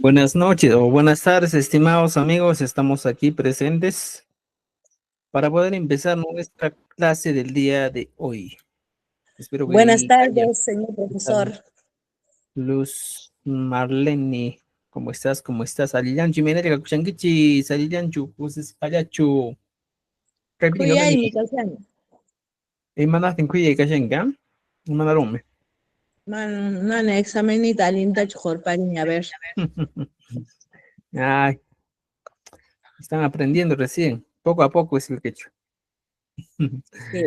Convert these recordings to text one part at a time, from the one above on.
Buenas noches o buenas tardes, estimados amigos. Estamos aquí presentes para poder empezar nuestra clase del día de hoy. Espero Buenas que haya. tardes, señor ¿Qué tal? profesor. Luz Marlene, ¿cómo estás? ¿Cómo estás? Alianchu, mira que kuchankichi, Alianchu, pues Ayachu, Capino Kuyay, Nani, mi kasyan. Emanatin Kuya Kashenka, Manarume. Man examen ni talinta chujorpani, a ver. Ay, están aprendiendo recién, poco a poco es el quechua. Sí.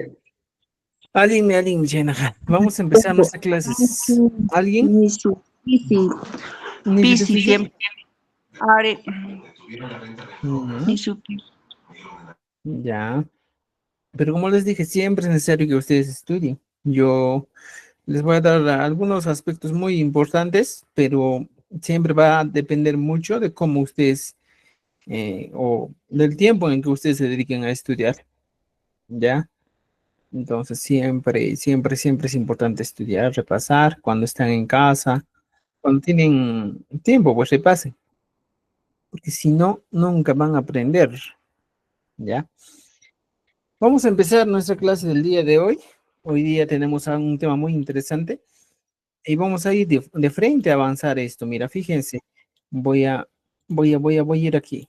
Alguien, Jenaja. Vamos a empezar nuestras clases. ¿Alguien? Nisu, pisi, ¿Ni si te pisi fijes? siempre. Are, Ujú. nisu, Ya, pero como les dije, siempre es necesario que ustedes estudien. Yo les voy a dar algunos aspectos muy importantes, pero siempre va a depender mucho de cómo ustedes o del tiempo en que ustedes se dediquen a estudiar, ¿ya? Entonces siempre es importante estudiar, repasar cuando están en casa, cuando tienen tiempo, pues repasen, porque si no, nunca van a aprender, ¿ya? Vamos a empezar nuestra clase del día de hoy. Hoy día tenemos un tema muy interesante y vamos a ir de frente a avanzar esto. Mira, fíjense, voy a, voy a ir aquí.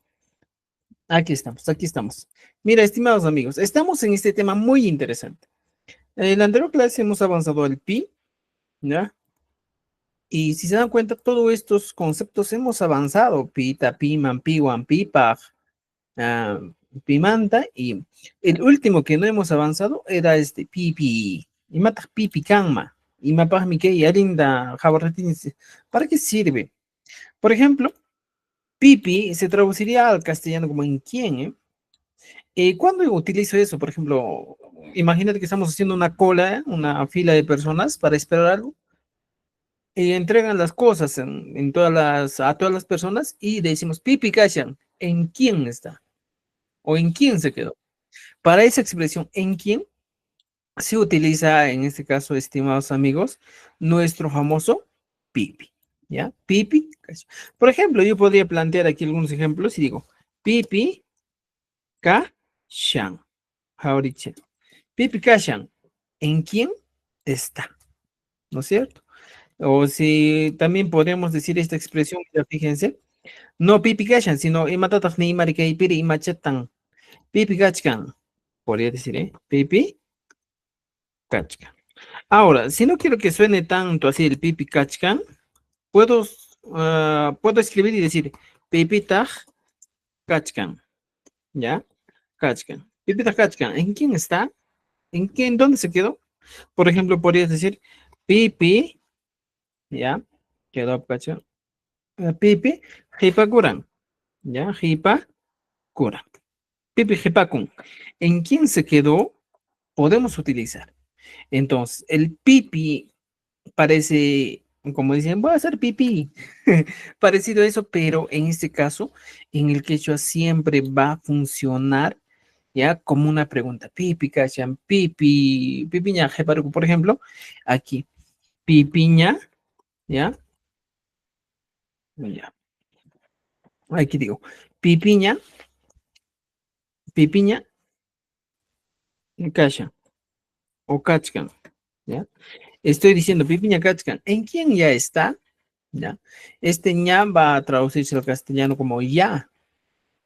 Aquí estamos, aquí estamos. Mira, estimados amigos, estamos en este tema muy interesante. En la anterior clase hemos avanzado al pi, ¿ya? Y si se dan cuenta, todos estos conceptos hemos avanzado. Pita, piman, piwan, pipaj, ah, pimanta, y el último que no hemos avanzado era este pipi y mata pipi kanma y mapa mi que arinda jabarretín. ¿Para qué sirve? Por ejemplo, pipi se traduciría al castellano como en quién, ¿eh? ¿Cuándo utilizo eso? Por ejemplo, imagínate que estamos haciendo una cola, una fila de personas para esperar algo y entregan las cosas a todas las personas y decimos pipi kashan, ¿en quién está? ¿O en quién se quedó? Para esa expresión, ¿en quién? Se utiliza, en este caso, estimados amigos, nuestro famoso pipi, ¿ya? Pipi. Por ejemplo, yo podría plantear aquí algunos ejemplos y digo, pipi, kashan. Ahorita. Pipi kashan, ¿en quién está? ¿No es cierto? O si también podríamos decir esta expresión, ya fíjense, no pipi kashan, sino imatatak ni marikay piri imachatan. Pipi kachkan. Podría decir, ¿eh? Pipi kachkan. Ahora, si no quiero que suene tanto así el pipi kachkan, puedo, puedo escribir y decir pipita kachkan, ¿ya? Kachkan. Pipita kachkan. ¿En quién está? ¿En quién? ¿Dónde se quedó? Por ejemplo, podrías decir pipi, ¿ya? Quedó kachkan. Pipi hipakuran, ¿ya? Hipakuran. Pipi hipakun. ¿En quién se quedó? Podemos utilizar. Entonces, el pipi parece, como dicen, voy a hacer pipí. Parecido a eso, pero en este caso, en el quechua siempre va a funcionar ya como una pregunta. Pipi, cachan, pipi, pipiña, jeparuco, por ejemplo, aquí, pipiña, ya, ya, aquí digo, pipiña, pipiña, cachan, o cachcan, ya. Estoy diciendo pipiña, cachcan, ¿en quién ya está? ¿Ya? Este ña va a traducirse al castellano como ya,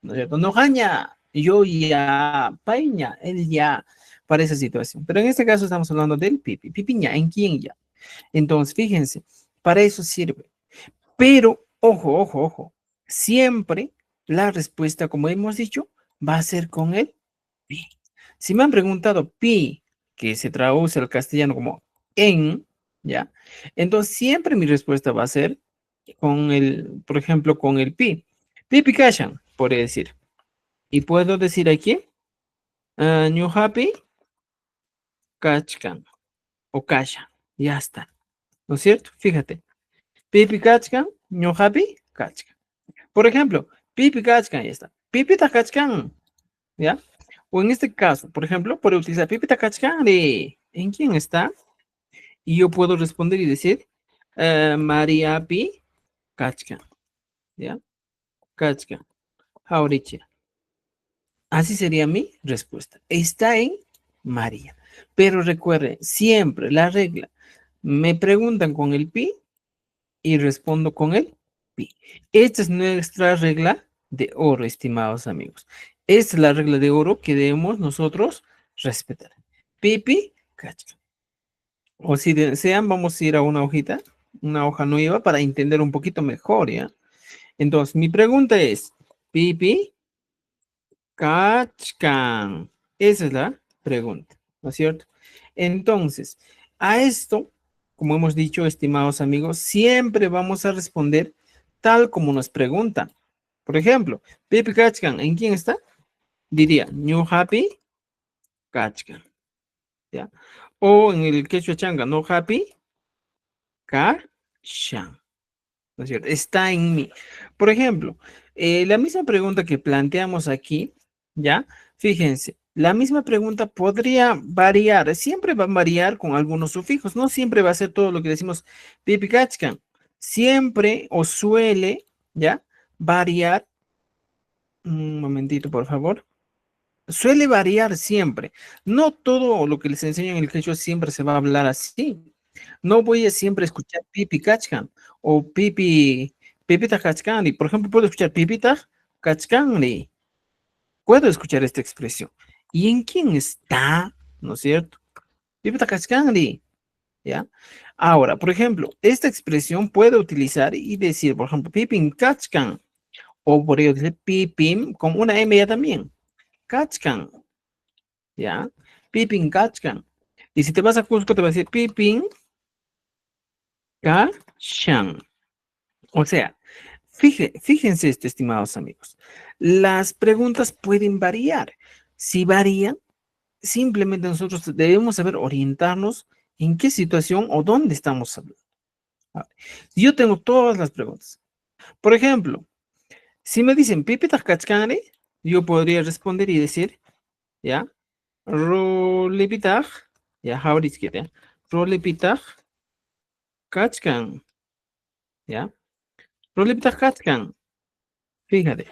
¿no es cierto? No jaña, yo ya, paña, él ya, para esa situación. Pero en este caso estamos hablando del pipi, pipiña, ¿en quién ya? Entonces, fíjense, para eso sirve. Pero, ojo, siempre la respuesta, como hemos dicho, va a ser con el pi. Si me han preguntado pi, que se traduce al castellano como en, ¿ya? Entonces, siempre mi respuesta va a ser con el, por ejemplo, con el pi. Pipi kashan, por decir. Y puedo decir aquí, New Happy Kachkan o Kasha. Ya está. ¿No es cierto? Fíjate. Pipi Kachkan, New Happy Kachkan. Por ejemplo, Pipi Kachkan, ya está. Pipita Kachkan, ¿ya? O en este caso, por ejemplo, puedo utilizar Pipita Kachkan de ¿en quién está? Y yo puedo responder y decir María Pi Kachkan. ¿Ya? Kachkan, Jaurichia. Así sería mi respuesta. Está en María. Pero recuerden, siempre la regla. Me preguntan con el pi y respondo con el pi. Esta es nuestra regla de oro, estimados amigos. Esta es la regla de oro que debemos nosotros respetar. Pi, pi, cacha. O si desean, vamos a ir a una hojita, una hoja nueva para entender un poquito mejor, ¿ya? Entonces, mi pregunta es, pi, pi, cachcan. Esa es la pregunta, ¿no es cierto? Entonces, a esto, como hemos dicho, estimados amigos, siempre vamos a responder tal como nos preguntan. Por ejemplo, Pipi Kachkan, ¿en quién está? Diría, New Happy Kachkan, ¿ya? O en el quechua changa, No Happy Kachkan, ¿no es cierto? Está en mí. Por ejemplo, la misma pregunta que planteamos aquí, ¿ya? Fíjense, la misma pregunta podría variar, siempre va a variar con algunos sufijos, no siempre va a ser todo lo que decimos pipikachkan, siempre o suele, ¿ya? Variar, un momentito, por favor. Suele variar siempre. No todo lo que les enseño en el quechua siempre se va a hablar así. No voy a siempre escuchar pipi kachkan o pipita kachkani. Por ejemplo, puedo escuchar pipita kachkani. Puedo escuchar esta expresión. ¿Y en quién está? ¿No es cierto? Pipita kachkani. ¿Ya? Ahora, por ejemplo, esta expresión puedo utilizar y decir, por ejemplo, pipin kachkan. O podría decir pipim con una M ya también. Kachkan. ¿Ya? Pipin kachkan. Y si te vas a Cusco, te va a decir pipin kachan. O sea, fíjense esto, estimados amigos. Las preguntas pueden variar. Si varían, simplemente nosotros debemos saber orientarnos en qué situación o dónde estamos hablando. A ver, yo tengo todas las preguntas. Por ejemplo, si me dicen pipita kachkane, yo podría responder y decir, ¿ya? Rolipitach, ya, Jauritzkete, Rolipitach kachkan, ¿ya? Rolipitach kachkan. Fíjate,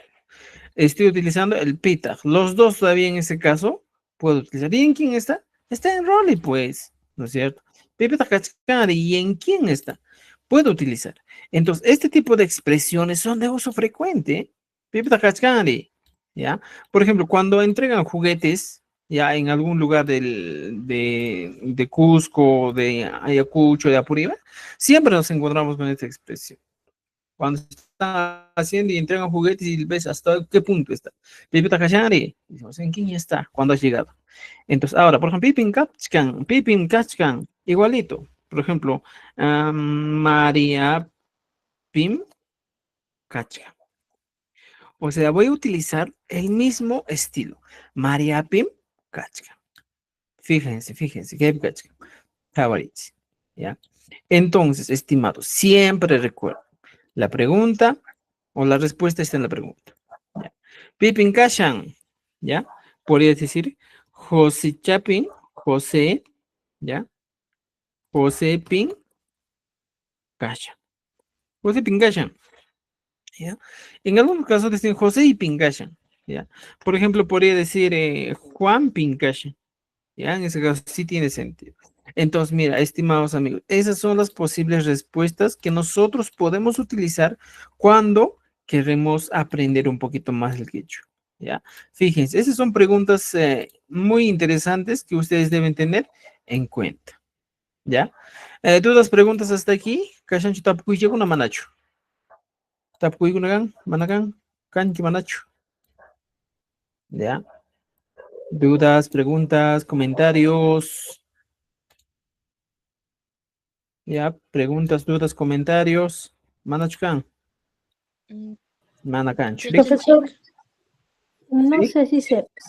estoy utilizando el pitach. Los dos todavía en ese caso puedo utilizar. ¿Y en quién está? Está en Rolly, pues, ¿no es cierto? Pipita kachkari, ¿y en quién está? Puedo utilizar. Entonces, este tipo de expresiones son de uso frecuente. Pipita kachkari, ¿ya? Por ejemplo, cuando entregan juguetes, ya en algún lugar de Cusco, de Ayacucho, de Apuriba, siempre nos encontramos con esta expresión. Cuando están haciendo y entregan juguetes y ves hasta qué punto está. Pipita Kachari, decimos, ¿en quién está? ¿Cuándo has llegado? Entonces, ahora, por ejemplo, Pipin Kachkan, igualito. Por ejemplo, María Pim Kachkan. O sea, voy a utilizar el mismo estilo. María Pim Kachkan. Fíjense, ¿qué Kachkan? Favoritos. ¿Ya? Entonces, estimados, siempre recuerdo, la pregunta o la respuesta está en la pregunta. ¿Ya? Pipin Kashan, ¿ya? Podría decir José Chapin, José, ¿ya? José Pin Kashan. José Pin Kashan, ¿ya? En algunos casos dicen José y Pin Kashan, ¿ya? Por ejemplo, podría decir Juan Pin Kashan, ¿ya? En ese caso sí tiene sentido. Entonces, mira, estimados amigos, esas son las posibles respuestas que nosotros podemos utilizar cuando queremos aprender un poquito más el quechua, ¿ya? Fíjense, esas son preguntas muy interesantes que ustedes deben tener en cuenta, ¿ya? ¿Dudas, preguntas hasta aquí? Kashanchu tapukuy llega una manacho. Tapukuy gunagan, managan, kanchi manacho. ¿Ya? ¿Dudas, preguntas, comentarios? Ya, preguntas, dudas, comentarios. Manachukan, Manakan, Chulik. Profesor, no ¿Sí? sé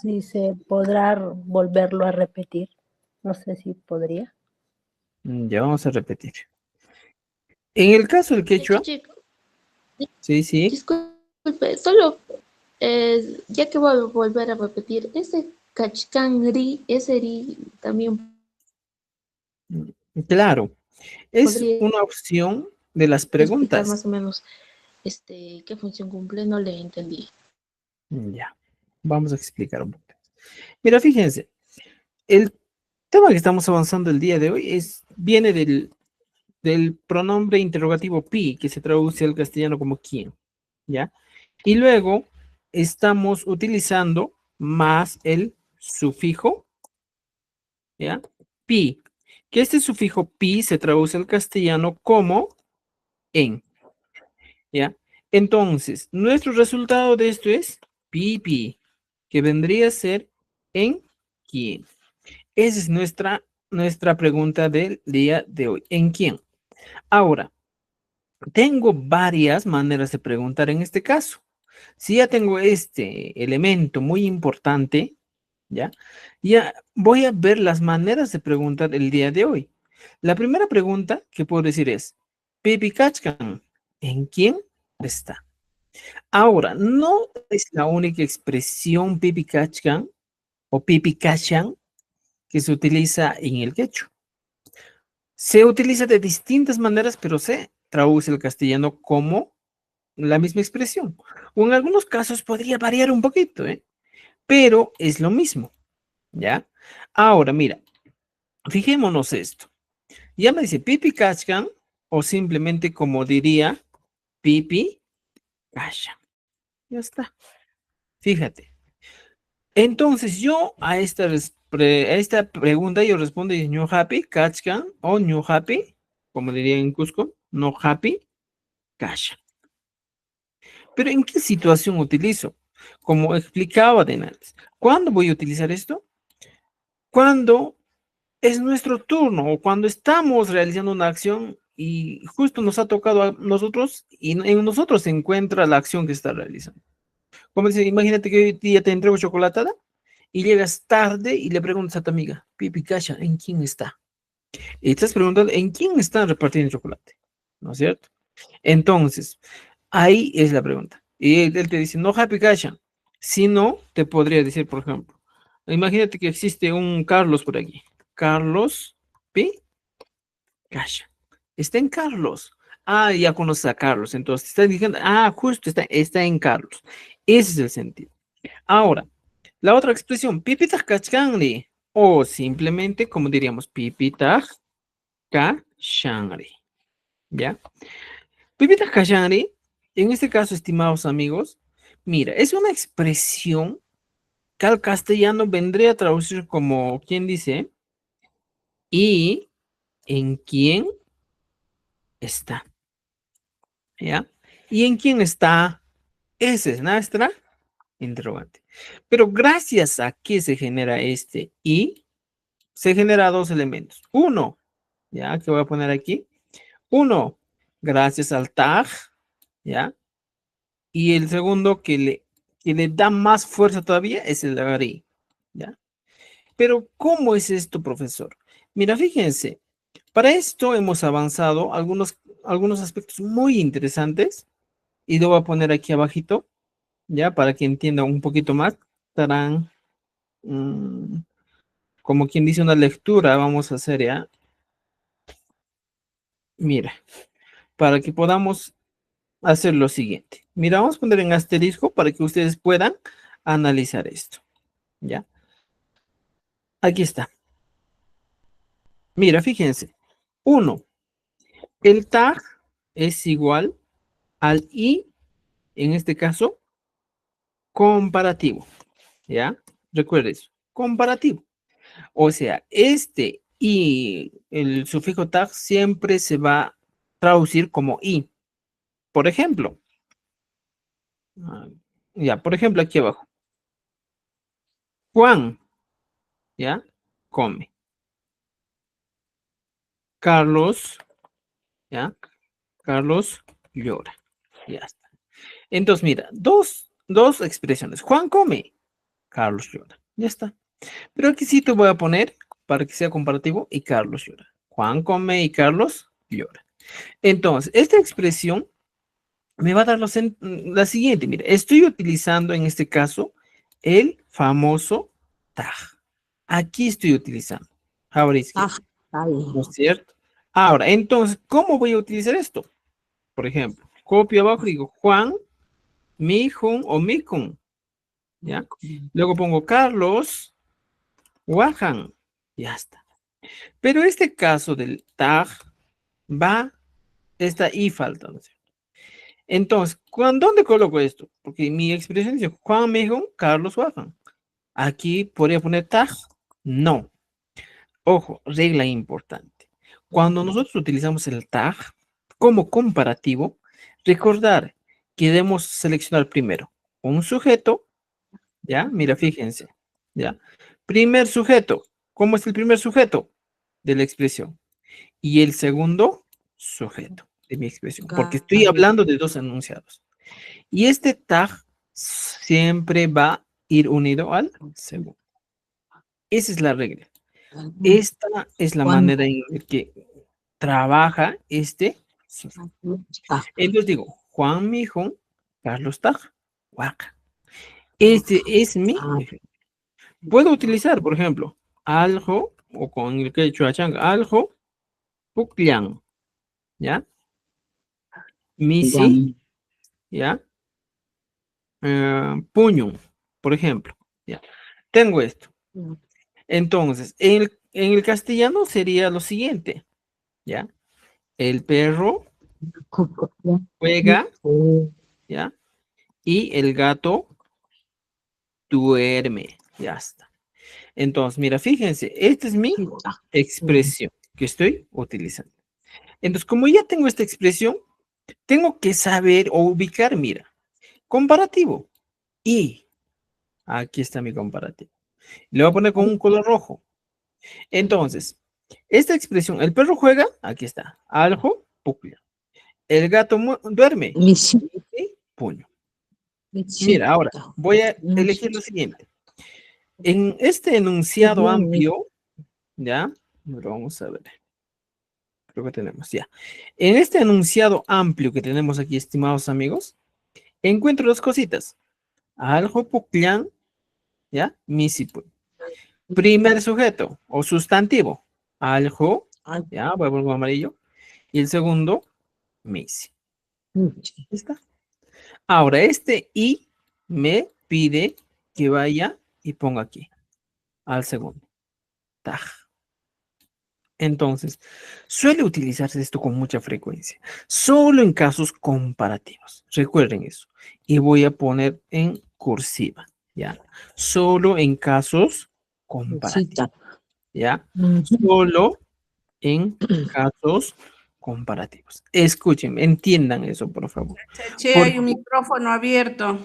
si se podrá volverlo a repetir. No sé si podría. Ya vamos a repetir. En el caso del quechua, Chico, sí, disculpe, solo ya que voy a volver a repetir, ese cachcangri, ese ri también claro, es podría una opción de las explicar preguntas. más o menos ¿qué función cumple? No le entendí. Ya, vamos a explicar un poco. Mira, fíjense, el tema que estamos avanzando el día de hoy viene del pronombre interrogativo pi, que se traduce al castellano como quién, ¿ya? Y luego estamos utilizando más el sufijo, ¿ya? Pi, que este sufijo pi se traduce al castellano como en, ¿ya? Entonces, nuestro resultado de esto es pi, que vendría a ser en quién. Esa es nuestra pregunta del día de hoy. ¿En quién? Ahora, tengo varias maneras de preguntar en este caso. Si ya tengo este elemento muy importante, ¿ya? Ya voy a ver las maneras de preguntar el día de hoy. La primera pregunta que puedo decir es, Pipi Kachkan, ¿en quién está? Ahora, no es la única expresión Pipi Kachkan o Pipi Kachan que se utiliza en el quechua. Se utiliza de distintas maneras, pero se traduce el castellano como la misma expresión. O en algunos casos podría variar un poquito, ¿eh? Pero es lo mismo, ¿ya? Ahora, mira, fijémonos esto. Ya me dice pipi kachkan o simplemente como diría pipi kashan. Ya está. Fíjate. Entonces yo a esta pregunta yo respondo no happy kachkan o no happy, como diría en Cusco, no happy kashan. Pero ¿en qué situación utilizo? Como explicaba de antes. ¿Cuándo voy a utilizar esto? Cuando es nuestro turno o cuando estamos realizando una acción y justo nos ha tocado a nosotros y en nosotros se encuentra la acción que está realizando. Como dice, imagínate que hoy día te entrego chocolatada y llegas tarde y le preguntas a tu amiga, Pipi Kasha, ¿en quién está? Y estás preguntando, ¿en quién están repartiendo chocolate? ¿No es cierto? Entonces, ahí es la pregunta. Y él te dice, no Happy Kasha. Si no, te podría decir, por ejemplo, imagínate que existe un Carlos por aquí. Carlos P. Kasha. Está en Carlos. Ah, ya conoces a Carlos. Entonces, está diciendo, justo está en Carlos. Ese es el sentido. Ahora, la otra expresión, Pipita Kachangri. O simplemente, como diríamos, Pipita Kachangri. ¿Ya? Pipita Kachangri, en este caso, estimados amigos, mira, es una expresión que al castellano vendría a traducir como, ¿quién dice? ¿Y en quién está? ¿Ya? ¿Y en quién está? Esa es nuestra interrogante. Pero gracias a que se genera este y, se genera dos elementos. Uno, ya que voy a poner aquí. Uno, gracias al tag, ¿ya? Y el segundo que le da más fuerza todavía es el agri, ¿ya? Pero ¿cómo es esto, profesor? Mira, fíjense, para esto hemos avanzado algunos aspectos muy interesantes y lo voy a poner aquí abajito, ya, para que entienda un poquito más. Estarán, como quien dice, una lectura, vamos a hacer, ya. Mira, para que podamos hacer lo siguiente. Mira, vamos a poner en asterisco para que ustedes puedan analizar esto, ya. Aquí está. Mira, fíjense. Uno, el tag es igual al i, en este caso, comparativo, ¿ya? Recuerda eso, comparativo. O sea, este y el sufijo tag siempre se va a traducir como i. Por ejemplo, ya, por ejemplo, aquí abajo. Juan, ¿ya? Come. Carlos, ¿ya? Carlos llora. Ya está. Entonces, mira, dos expresiones. Juan come, Carlos llora. Ya está. Pero aquí sí te voy a poner, para que sea comparativo, y Carlos llora. Juan come y Carlos llora. Entonces, esta expresión me va a dar la siguiente. Mira, estoy utilizando en este caso el famoso tag. Aquí estoy utilizando. Ahora izquierda. ¿No es cierto? Ahora, entonces, ¿cómo voy a utilizar esto? Por ejemplo, Copio abajo, digo Juan, Mijun o Mikun, ¿ya? Luego pongo Carlos, Wahan, ya está. Pero este caso del tag va, esta y falta, ¿no es cierto? Entonces, ¿dónde coloco esto? Porque mi expresión dice Juan, Mijun, Carlos, Wahan. Aquí podría poner tag, no. Ojo, regla importante. Cuando nosotros utilizamos el tag como comparativo, recordar que debemos seleccionar primero un sujeto, ¿ya? Mira, fíjense, ¿ya? Primer sujeto. ¿Cómo es el primer sujeto de la expresión? Y el segundo sujeto de mi expresión, porque estoy hablando de dos enunciados. Y este tag siempre va a ir unido al segundo. Esa es la regla. Esta es la manera en la que trabaja este sujeto. Entonces digo, Juan Mijun, Carlos Taj, Huaca. Este es mi ejemplo. Puedo utilizar, por ejemplo, algo, o con el quechua changa, algo, puclian, ¿ya? Misi, ¿ya? Puño, por ejemplo, ¿ya? Tengo esto. Entonces, en el castellano sería lo siguiente, ¿ya? El perro juega, ¿ya? Y el gato duerme, ya está. Entonces, mira, fíjense, esta es mi expresión que estoy utilizando. Entonces, como ya tengo esta expresión, tengo que saber o ubicar, mira, comparativo. Y aquí está mi comparativo. Le voy a poner con un color rojo. Entonces, esta expresión, el perro juega, aquí está, algo, puclia. El gato duerme, puño. Mira, ahora voy a elegir lo siguiente. En este enunciado amplio, ¿ya? Lo vamos a ver. Creo que tenemos, ya. En este enunciado amplio que tenemos aquí, estimados amigos, encuentro dos cositas. Algo puclian, ¿ya? Misipu. Primer sujeto o sustantivo. Algo, ¿ya? Voy a poner amarillo. Y el segundo, misi. ¿Está? Ahora, este y me pide que vaya y ponga aquí, al segundo. Taj. Entonces, suele utilizarse esto con mucha frecuencia, solo en casos comparativos. Recuerden eso. Y voy a poner en cursiva, ¿ya? Solo en casos comparativos, ¿ya? Solo en casos comparativos. Escuchen, entiendan eso, por favor. Che, hay un micrófono abierto.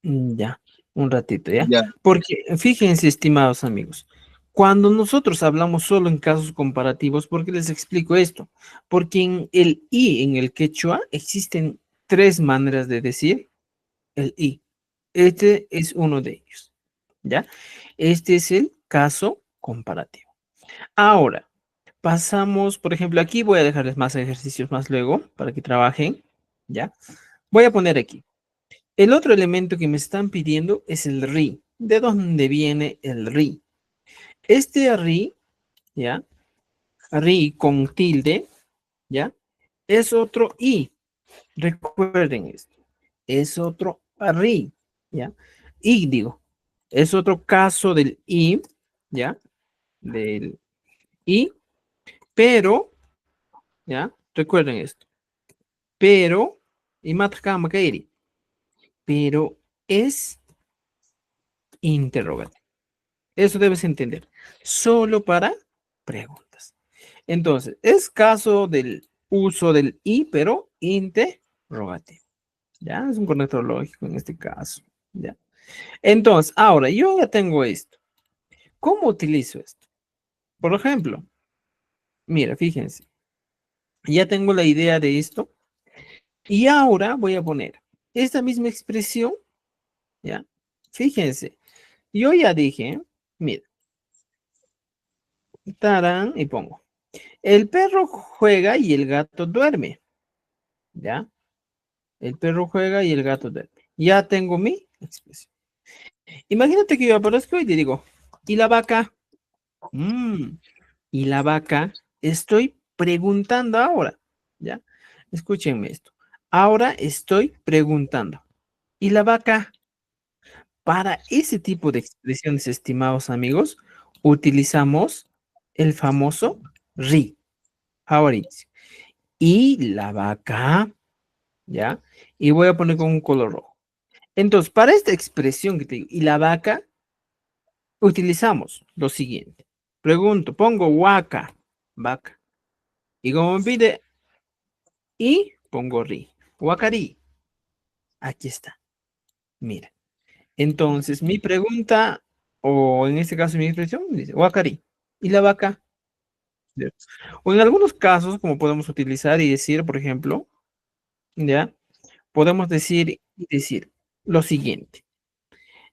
Ya, un ratito, ¿ya? Ya. Porque fíjense, estimados amigos, cuando nosotros hablamos solo en casos comparativos, ¿por qué les explico esto? Porque en el i, en el quechua, existen tres maneras de decir el i. Este es uno de ellos, ¿ya? Este es el caso comparativo. Ahora, pasamos, por ejemplo, aquí voy a dejarles más ejercicios más luego para que trabajen, ¿ya? Voy a poner aquí. El otro elemento que me están pidiendo es el ri. ¿De dónde viene el ri? Este ri, ¿ya? Ri con tilde, ¿ya? Es otro i. Recuerden esto. Es otro ri, ¿ya? Y digo, es otro caso del i, ¿ya? Del i, pero, ¿ya? Recuerden esto. Pero, y matkama kairi. Pero es interrogativo. Eso debes entender. Solo para preguntas. Entonces, es caso del uso del i, pero interrogativo. ¿Ya? Es un conector lógico en este caso. ¿Ya? Entonces, ahora, yo ya tengo esto. ¿Cómo utilizo esto? Por ejemplo, mira, fíjense. Ya tengo la idea de esto. Y ahora voy a poner esta misma expresión. ¿Ya? Fíjense. Yo ya dije, mira. Tarán, y pongo. El perro juega y el gato duerme. ¿Ya? El perro juega y el gato duerme. Ya tengo mi expresión. Imagínate que yo aparezco y te digo, ¿y la vaca? ¿Y la vaca? Estoy preguntando ahora. ¿Ya? Escúchenme esto. Ahora estoy preguntando. ¿Y la vaca? Para ese tipo de expresiones, estimados amigos, utilizamos el famoso ri. Ahorita. Y la vaca, ¿ya? Y voy a poner con un color rojo. Entonces, para esta expresión que te digo, y la vaca, utilizamos lo siguiente. Pregunto, pongo huaca, vaca. Y como me pide, y pongo ri. Huacari. Aquí está. Mira. Entonces, mi pregunta, o en este caso mi expresión, dice huacari. ¿Y la vaca? ¿Ya? O en algunos casos, como podemos utilizar y decir, por ejemplo, ¿ya? Podemos decir lo siguiente.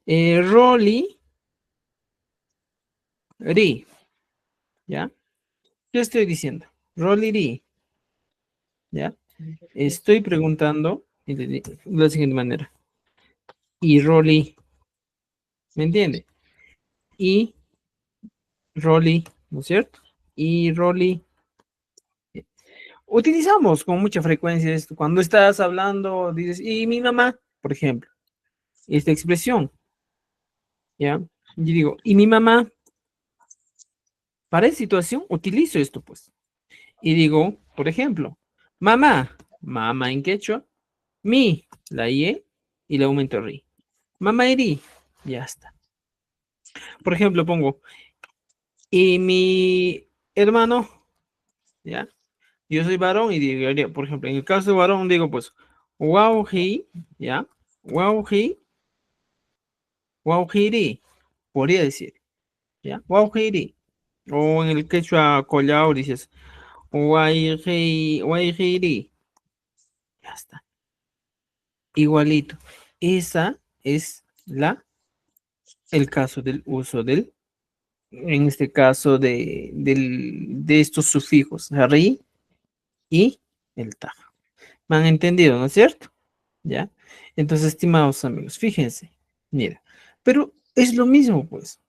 Rolly, ri, ¿ya? ¿Qué estoy diciendo? Rolly, ri, ¿ya? Estoy preguntando de la siguiente manera. Y Rolly, ¿me entiende? Y Rolly, ¿no es cierto? Y Rolly. Utilizamos con mucha frecuencia esto. Cuando estás hablando, dices, y mi mamá, por ejemplo, esta expresión, ¿ya? Yo digo, y mi mamá, para esa situación, utilizo esto, pues. Y digo, por ejemplo, mamá, mamá en quechua, mi, la ie, y le aumento ri. Mamá iri, ya está. Por ejemplo, pongo, y mi hermano, ¿ya? Yo soy varón y digo, por ejemplo, en el caso de varón, digo, pues, wow, he, ¿ya? Wow, he, wow, hiri, podría decir, ¿ya? Wow, hiri. O en el quechua collao dices, guay, ya está. Igualito. Esa es el caso del uso en este caso de estos sufijos, ri y el ta. ¿Me han entendido, no es cierto? ¿Ya? Entonces, estimados amigos, fíjense, mira, pero es lo mismo, pues.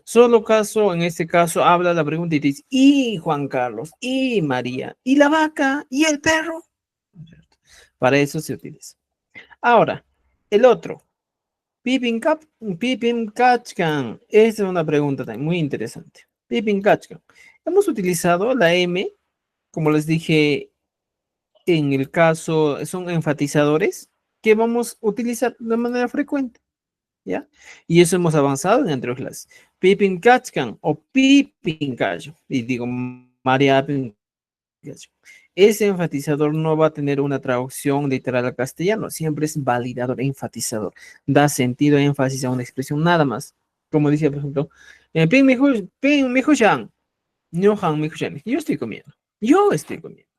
Solo caso, en este caso, habla la pregunta y dice, y Juan Carlos, y María, y la vaca, y el perro. Para eso se utiliza. Ahora, el otro, Pipin Kachkan. Esta es una pregunta también muy interesante. Pipin Kachkan. Hemos utilizado la M, como les dije, en el caso, son enfatizadores que vamos a utilizar de manera frecuente, ¿ya? Y eso hemos avanzado en anteriores clases. Pipin Kachkan o Pipin Kachkan. Y digo, María Pipin Kachkan. Ese enfatizador no va a tener una traducción literal al castellano, siempre es validador, enfatizador. Da sentido, énfasis a una expresión, nada más. Como decía, por ejemplo, Pin Mijo-chan, Nyohan Mijo-chan. Yo estoy comiendo. Yo estoy comiendo.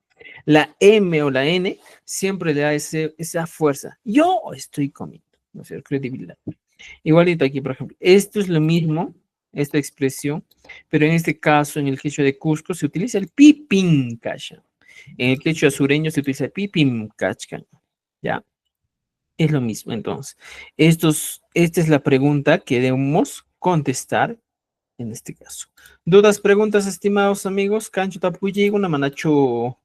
La M o la N siempre le da esa fuerza. Yo estoy comiendo. No sé, credibilidad. Igualito aquí, por ejemplo. Esto es lo mismo, esta expresión, pero en este caso, en el quechua de Cusco, se utiliza el pipincacha. En el quechua sureño se utiliza el pipimcachcan. ¿Ya? Es lo mismo, entonces. Esta es la pregunta que debemos contestar en este caso. ¿Dudas, preguntas, estimados amigos? Cancho tapuyi, una manacho.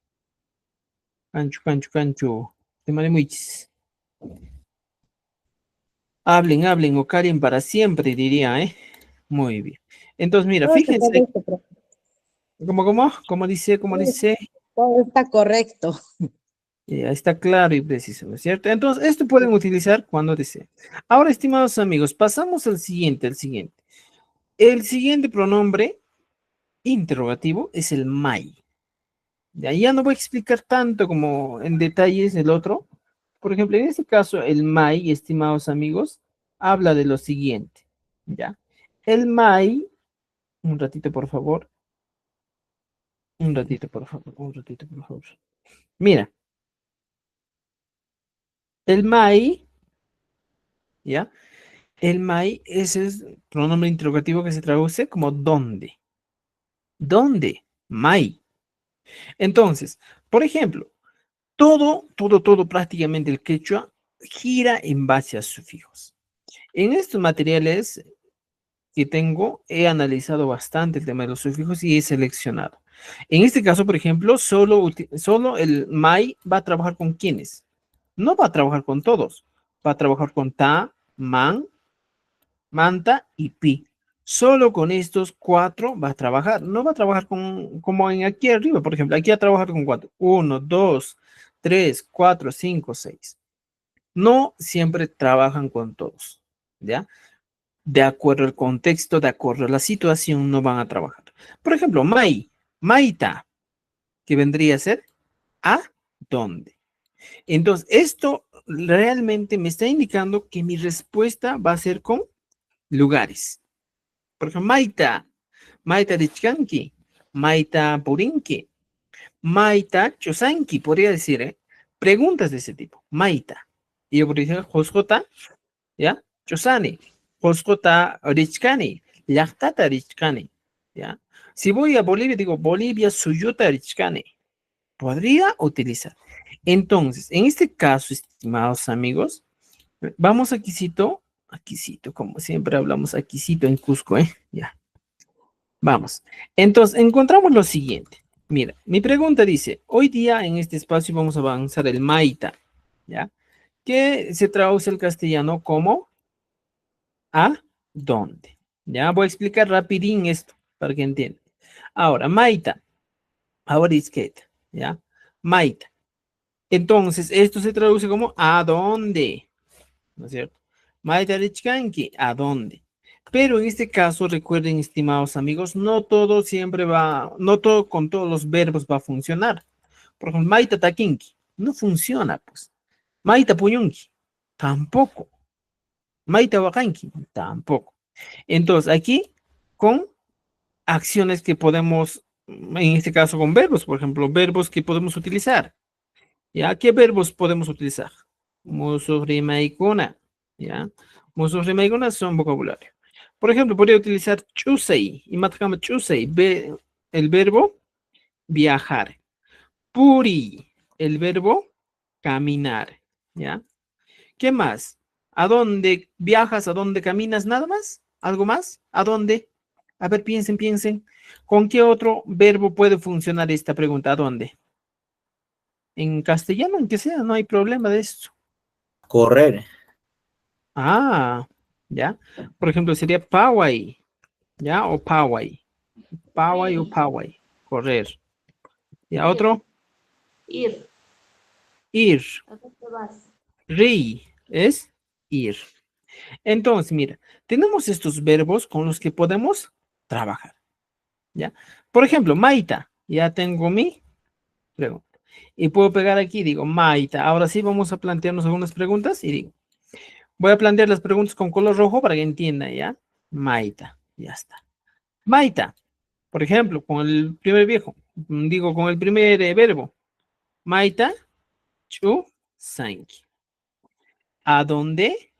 Cancho. De muchis. Hablen o callen para siempre, diría, ¿eh? Muy bien. Entonces, mira, Todo está fíjense, correcto, profe. ¿cómo dice? Todo está correcto. Ya está claro y preciso, ¿no es cierto? Entonces, esto pueden utilizar cuando deseen. Ahora, estimados amigos, pasamos al siguiente, El siguiente pronombre interrogativo es el mai. Ya no voy a explicar tanto como en detalles el otro. Por ejemplo, en este caso, el mai, estimados amigos, habla de lo siguiente, ¿ya? El mai, un ratito, por favor. Un ratito, por favor. Mira, el mai, ¿ya? El mai es el pronombre interrogativo que se traduce como ¿dónde? ¿Dónde? Mai. Entonces, por ejemplo, todo prácticamente el quechua gira en base a sufijos. En estos materiales que tengo, he analizado bastante el tema de los sufijos y he seleccionado. En este caso, por ejemplo, solo el mai va a trabajar con quiénes. No va a trabajar con todos. Va a trabajar con ta, man, manta y pi. Solo con estos 4 va a trabajar. No va a trabajar con, como en aquí arriba, por ejemplo. Aquí va a trabajar con 4. 1, 2, 3, 4, 5, 6. No siempre trabajan con todos, ¿ya? De acuerdo al contexto, de acuerdo a la situación, no van a trabajar. Por ejemplo, maita, que vendría a ser a dónde. Entonces, esto realmente me está indicando que mi respuesta va a ser con lugares. Por ejemplo, maita Richkanki, maita Purinki, maita Chosanki, podría decir, ¿eh? Preguntas de ese tipo. Maita. Y yo podría decir, Joskota, ¿ya? Chosani, Joskota Richkani, Llachtata Richkani, ¿ya? Si voy a Bolivia, digo Bolivia Suyuta Richkani. Podría utilizar. Entonces, en este caso, estimados amigos, vamos a Quisito, como siempre hablamos a Quisito en Cusco, ¿eh? Ya. Vamos. Entonces, encontramos lo siguiente. Mira, mi pregunta dice, hoy día en este espacio vamos a avanzar el Maita, ¿ya? Que se traduce al castellano como ¿a dónde? Ya voy a explicar rapidín esto para que entiendan. Ahora, Maita, ahora izquierda, ¿ya? Maita. Entonces, esto se traduce como ¿a dónde? ¿No es cierto? Maita Richkanki, ¿a dónde? Pero en este caso, recuerden, estimados amigos, no todo siempre va, no todo con todos los verbos va a funcionar. Por ejemplo, Maita Takinki, no funciona, pues. Maita Puyunki, tampoco. Maita Wakanki, tampoco. Entonces, aquí, con acciones que podemos, en este caso con verbos, por ejemplo, verbos que podemos utilizar. ¿Ya? ¿Qué verbos podemos utilizar? Musu, rima y cuna. ¿Ya? Musu, rima y cuna son vocabulario. Por ejemplo, podría utilizar chusei. Y matakama chusei. El verbo viajar. Puri. El verbo caminar. ¿Ya? ¿Qué más? ¿A dónde viajas? ¿A dónde caminas? ¿Nada más? ¿Algo más? ¿A dónde? A ver, piensen. ¿Con qué otro verbo puede funcionar esta pregunta? ¿A dónde? En castellano, aunque sea, no hay problema de esto. Correr. Ah, ya. Por ejemplo, sería pawai, ¿ya? O pawai. Pawai o pawai. Correr. ¿Ya otro? Ir. Ir. ¿A dónde vas? Ri es ir. Entonces, mira, tenemos estos verbos con los que podemos trabajar, ¿ya? Por ejemplo, maita. Ya tengo mi pregunta. Y puedo pegar aquí, digo, maita. Ahora sí vamos a plantearnos algunas preguntas y digo, voy a plantear las preguntas con color rojo para que entiendan, ¿ya? Maita, ya está. Maita, por ejemplo, con el primer viejo, digo, con el primer verbo. Maita, chu, sanki. ¿A dónde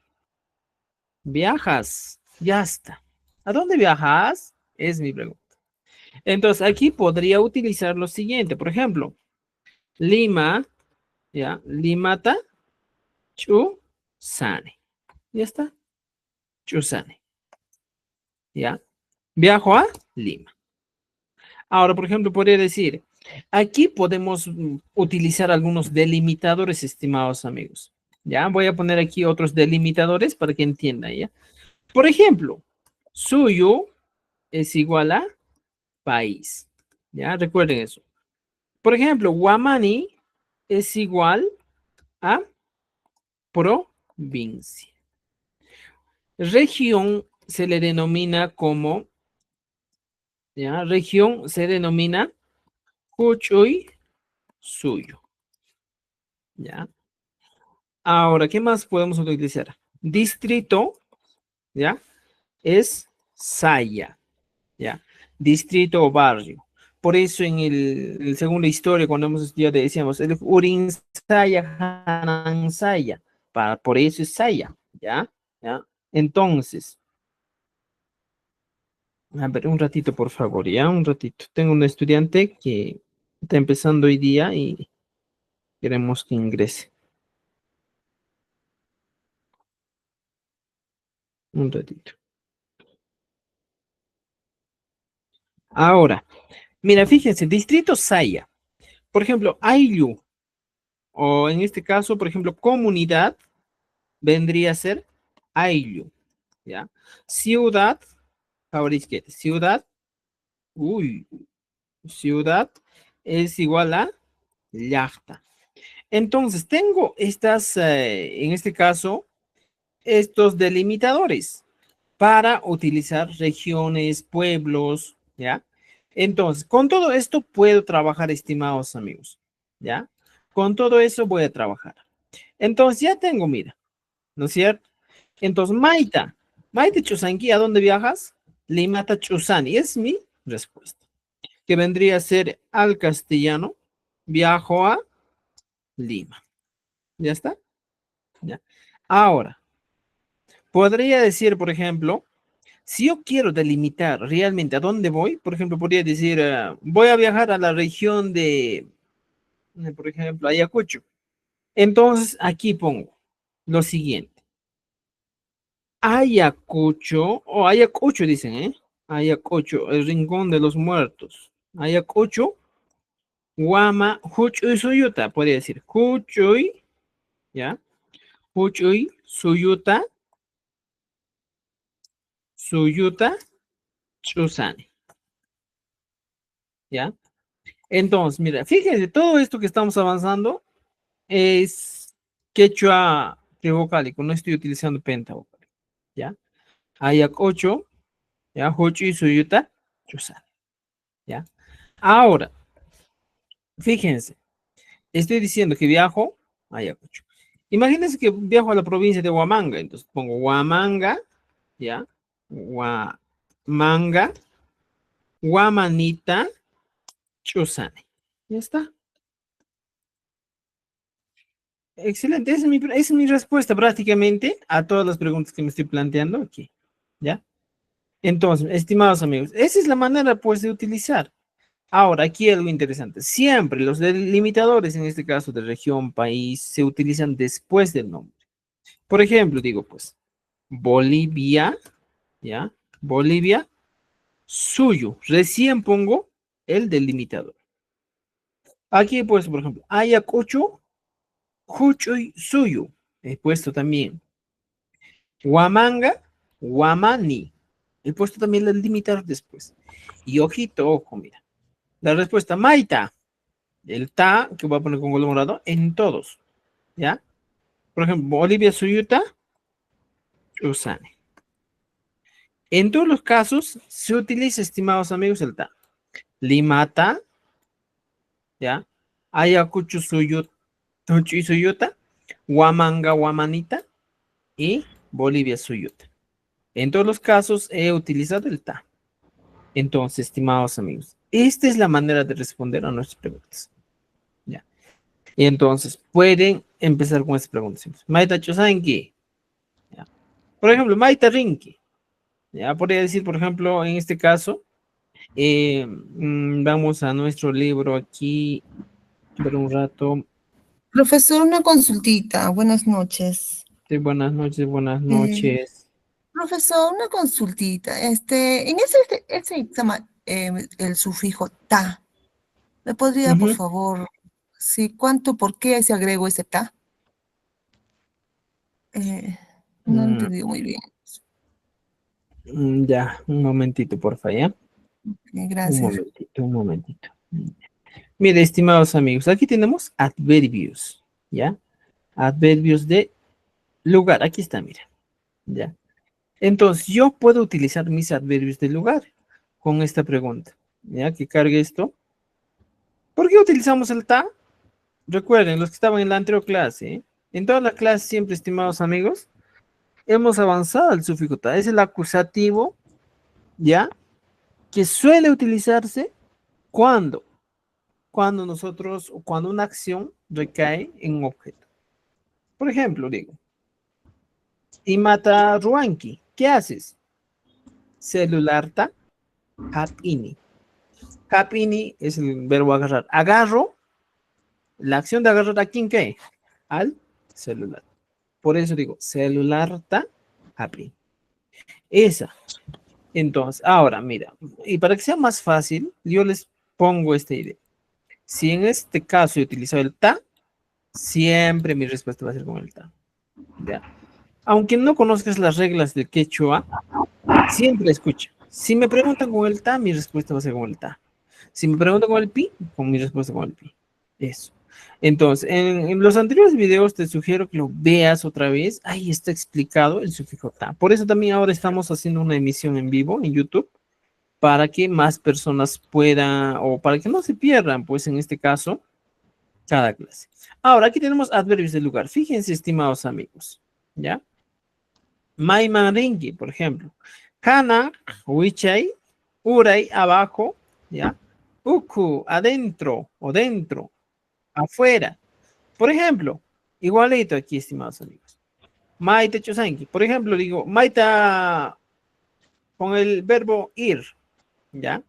viajas? Ya está. ¿A dónde viajas? Es mi pregunta. Entonces, aquí podría utilizar lo siguiente, por ejemplo, Lima, ¿ya? Limata, chu, sane. Ya está. Chusane. ¿Ya? Viajo a Lima. Ahora, por ejemplo, podría decir, aquí podemos utilizar algunos delimitadores, estimados amigos. ¿Ya? Voy a poner aquí otros delimitadores para que entiendan, ¿ya? Por ejemplo, suyo es igual a país. ¿Ya? Recuerden eso. Por ejemplo, Guamani es igual a provincia. Región se le denomina como, ¿ya? Región se denomina Cuchuy suyo. ¿Ya? Ahora, ¿qué más podemos utilizar? Distrito, ¿ya? Es saya, ¿ya? Distrito o barrio. Por eso en el segunda historia, cuando hemos estudiado, decíamos, el Urin Saya, Hanan Saya. Por eso es saya, ¿ya? ¿Ya? Entonces, a ver, un ratito, por favor, ya, un ratito. Tengo un estudiante que está empezando hoy día y queremos que ingrese. Un ratito. Ahora, mira, fíjense, distrito Saya. Por ejemplo, Ayllu. o en este caso, por ejemplo, comunidad, vendría a ser ayllu, ¿ya? Ciudad, Jaurisquete, ciudad, uy, ciudad es igual a llaqta. Entonces, tengo estas, en este caso, estos delimitadores para utilizar regiones, pueblos, ¿ya? Entonces, con todo esto puedo trabajar, estimados amigos, ¿ya? Con todo eso voy a trabajar. Entonces, ya tengo, mira, ¿no es cierto? Entonces, Maita Chusanqui, ¿a dónde viajas? Limata Chusani, es mi respuesta, que vendría a ser al castellano, viajo a Lima. ¿Ya está? ¿Ya? Ahora, podría decir, por ejemplo, si yo quiero delimitar realmente a dónde voy, por ejemplo, podría decir, voy a viajar a la región de, por ejemplo, Ayacucho. Entonces, aquí pongo lo siguiente. Ayacucho, o Ayacucho dicen, ¿eh? Ayacucho, el rincón de los muertos. Ayacucho, Guama, Huchuy, Suyuta, podría decir. Huchuy, ¿ya? Huchuy, Suyuta, Chusani, ¿ya? Entonces, mira, fíjense, todo esto que estamos avanzando es quechua trivocálico, no estoy utilizando pentavocálico, ¿ya? Ayacucho, ¿ya? Huchuy, Suyuta, Chusani, ¿ya? Ahora, fíjense, estoy diciendo que viajo a Ayacucho. Imagínense que viajo a la provincia de Huamanga, entonces pongo Huamanga, ¿ya? Huamanga, Huamanita, Chusani. Ya está. Excelente, esa es mi respuesta prácticamente a todas las preguntas que me estoy planteando aquí, ¿ya? Entonces, estimados amigos, esa es la manera, pues, de utilizar. Ahora, aquí algo interesante. Siempre los delimitadores, en este caso de región, país, se utilizan después del nombre. Por ejemplo, digo, pues, Bolivia, ¿ya? Bolivia, suyo. Recién pongo el delimitador. Aquí he puesto, por ejemplo, Ayacucho, Juchuy, suyo. He puesto también Huamanga, Huamani. He puesto también el delimitador después. Y ojito, ojo, mira. La respuesta, Maita. El ta, que voy a poner con color morado, en todos. ¿Ya? Por ejemplo, Bolivia, Suyuta, Usane. En todos los casos se utiliza, estimados amigos, el ta. Limata, ¿ya? Ayacucho, Suyuta, Suyuta, Huamanga, Huamanita y Bolivia, Suyuta. En todos los casos he utilizado el ta. Entonces, estimados amigos, esta es la manera de responder a nuestras preguntas. ¿Ya? Y entonces, pueden empezar con estas preguntas. Maita Chosanki. ¿Ya? Por ejemplo, Maita Rinki. Ya podría decir, por ejemplo, en este caso, vamos a nuestro libro aquí, ver un rato. Profesor, una consultita. Buenas noches. Sí, buenas noches, buenas noches. Profesor, una consultita. En ese examen, el sufijo ta, ¿me podría, por favor, sí, por qué se agregó ese ta? No he entendido muy bien. Ya, un momentito, por favor, ¿ya? Gracias. Un momentito. Mire, estimados amigos, aquí tenemos adverbios, ¿ya? Adverbios de lugar, aquí está, mira, ¿ya? Entonces, yo puedo utilizar mis adverbios de lugar con esta pregunta, ¿ya? Que cargue esto. ¿Por qué utilizamos el ta? Recuerden, los que estaban en la anterior clase, ¿eh? En toda la clase siempre, estimados amigos, hemos avanzado al sufijo ta. Es el acusativo, ¿ya? Que suele utilizarse cuando cuando una acción recae en un objeto. Por ejemplo, digo, Imata Ruanki, ¿qué haces? Celularta, hapini. Hapini es el verbo agarrar. Agarro, la acción de agarrar a quién qué? Al celular. Por eso digo, celularta, hapini. Esa. Entonces, ahora, mira, y para que sea más fácil, yo les pongo esta idea. Si en este caso he utilizado el ta, Siempre mi respuesta va a ser con el ta. ¿Ya? Aunque no conozcas las reglas del quechua, siempre escucha. Si me preguntan con el ta, mi respuesta va a ser con el ta. Si me preguntan con el pi, con mi respuesta con el pi. Eso. Entonces, en los anteriores videos te sugiero que lo veas otra vez. Ahí está explicado el sufijo ta. Por eso también ahora estamos haciendo una emisión en vivo en YouTube para que más personas puedan, o para que no se pierdan, pues en este caso, cada clase. Ahora, aquí tenemos adverbios de lugar. Fíjense, estimados amigos, ¿ya? Maimarengi, por ejemplo. Kana, Wichay, Uray, abajo, ¿ya? Uku, adentro o dentro, afuera. Por ejemplo, igualito aquí, estimados amigos. Maite Chosanki. Por ejemplo, digo, Maita con el verbo ir, ¿ya?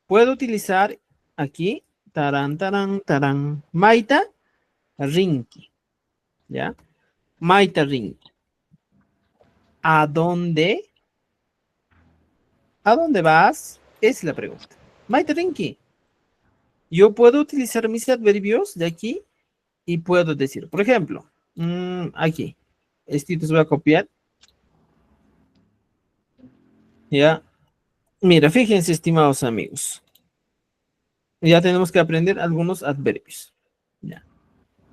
Puedo utilizar aquí, tarán, tarán, tarán, Maita Rinki, ¿ya? Maita Rinki. ¿A dónde? ¿A dónde vas? Es la pregunta. Maita Rinki. Yo puedo utilizar mis adverbios de aquí y puedo decir, por ejemplo, aquí, estos voy a copiar. Ya. Mira, fíjense, estimados amigos. Ya tenemos que aprender algunos adverbios. Ya.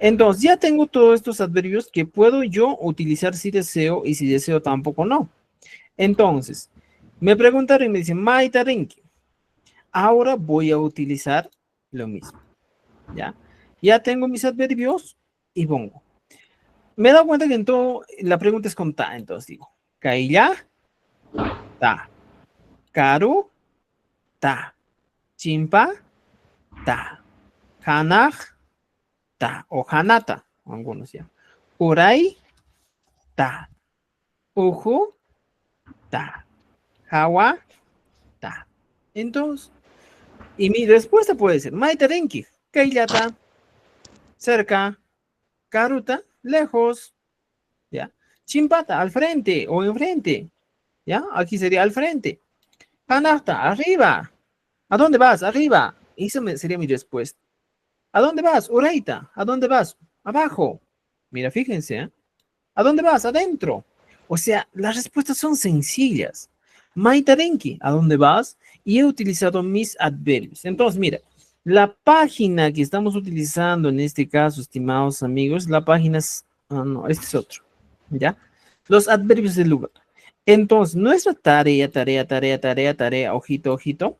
Entonces, ya tengo todos estos adverbios que puedo yo utilizar si deseo y si deseo tampoco no. Entonces, me preguntaron y me dicen, Maita Rinki. Ahora voy a utilizar lo mismo. ¿Ya? Ya tengo mis adverbios y pongo. Me he dado cuenta que en todo la pregunta es con ta, entonces digo, Kaila, ta. Karu, ta. Chimpa, ta. Hanaj, ta. O hanata, algunos ya. Uray, ta. Uju, ta. Hawa, ta. Entonces, y mi respuesta puede ser, Maitarenki, Kailata, cerca, Karuta, lejos, ¿ya? Chimpata, al frente o enfrente, ¿ya? Aquí sería al frente. Panasta, arriba. ¿A dónde vas? Arriba. Esa sería mi respuesta. ¿A dónde vas? Ureita. ¿A dónde vas? Abajo. Mira, fíjense, ¿eh? ¿A dónde vas? Adentro. O sea, las respuestas son sencillas. Maitarenki, ¿a dónde vas? Y he utilizado mis adverbios. Entonces, mira, la página que estamos utilizando en este caso, estimados amigos, la página es, no, este es otro, ¿ya? Los adverbios del lugar. Entonces, nuestra tarea, ojito, ojito,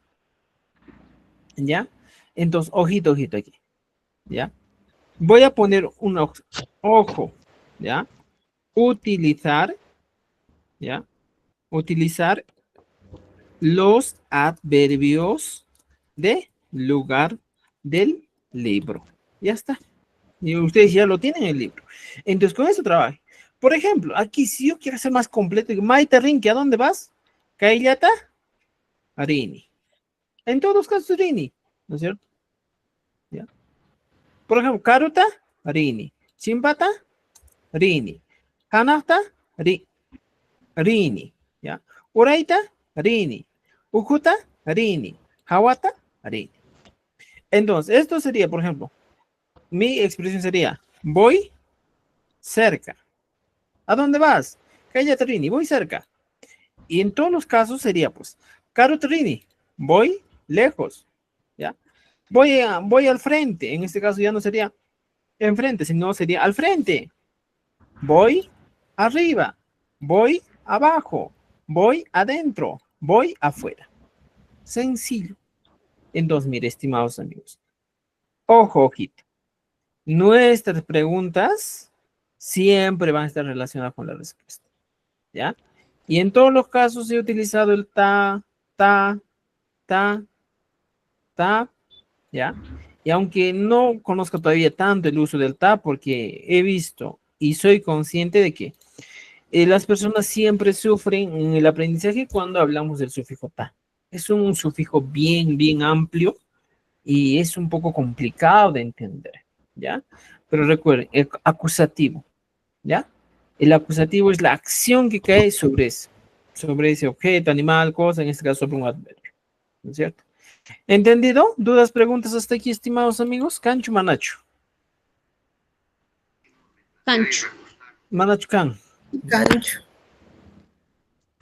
¿ya? Entonces, ojito, ojito aquí, ¿ya? Voy a poner un ojo, ¿ya? Utilizar, ¿ya? Utilizar los adverbios de lugar del libro. Ya está. Y ustedes ya lo tienen en el libro. Entonces, con eso trabaje. Por ejemplo, aquí si yo quiero hacer más completo, Maita Rinki, ¿a dónde vas? Kailata, Rini. En todos los casos, Rini, ¿no es cierto? ¿Ya? Por ejemplo, Karuta, Rini. Chimpata, Rini. Hanata, Rini. ¿Ya? Uraita, Rini. Ujuta, Rini. Hawata, Rini. Entonces, esto sería, por ejemplo, mi expresión sería, voy cerca. ¿A dónde vas? Cállate, Rini, voy cerca. Y en todos los casos sería, pues, Caro Rini, voy lejos. ¿Ya? Voy al frente. En este caso ya no sería enfrente, sino sería al frente. Voy arriba. Voy abajo. Voy adentro. Voy afuera. Sencillo. Entonces, mire, estimados amigos. Ojo, ojito. Nuestras preguntas siempre van a estar relacionadas con la respuesta. ¿Ya? Y en todos los casos he utilizado el ta, ¿ya? Y aunque no conozco todavía tanto el uso del ta, porque he visto y soy consciente de que las personas siempre sufren en el aprendizaje cuando hablamos del sufijo ta. Es un sufijo bien, bien amplio y es un poco complicado de entender, ¿ya? Pero recuerden, el acusativo, ¿ya? El acusativo es la acción que cae sobre ese objeto, animal, cosa, en este caso sobre un adverbio, ¿no es cierto? ¿Entendido? ¿Dudas, preguntas hasta aquí, estimados amigos? Cancho Manacho. Cancho. Manachucan. Cancho.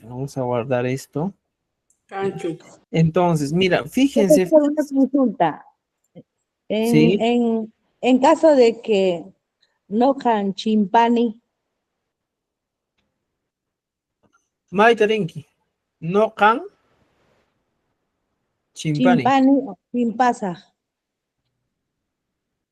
Vamos a guardar esto. Cancho. Entonces, mira, fíjense. Profesor, una consulta. Sí. En caso de que no can chimpani, Maitarinki. No can. Chimpani. chimpani, chimpasa.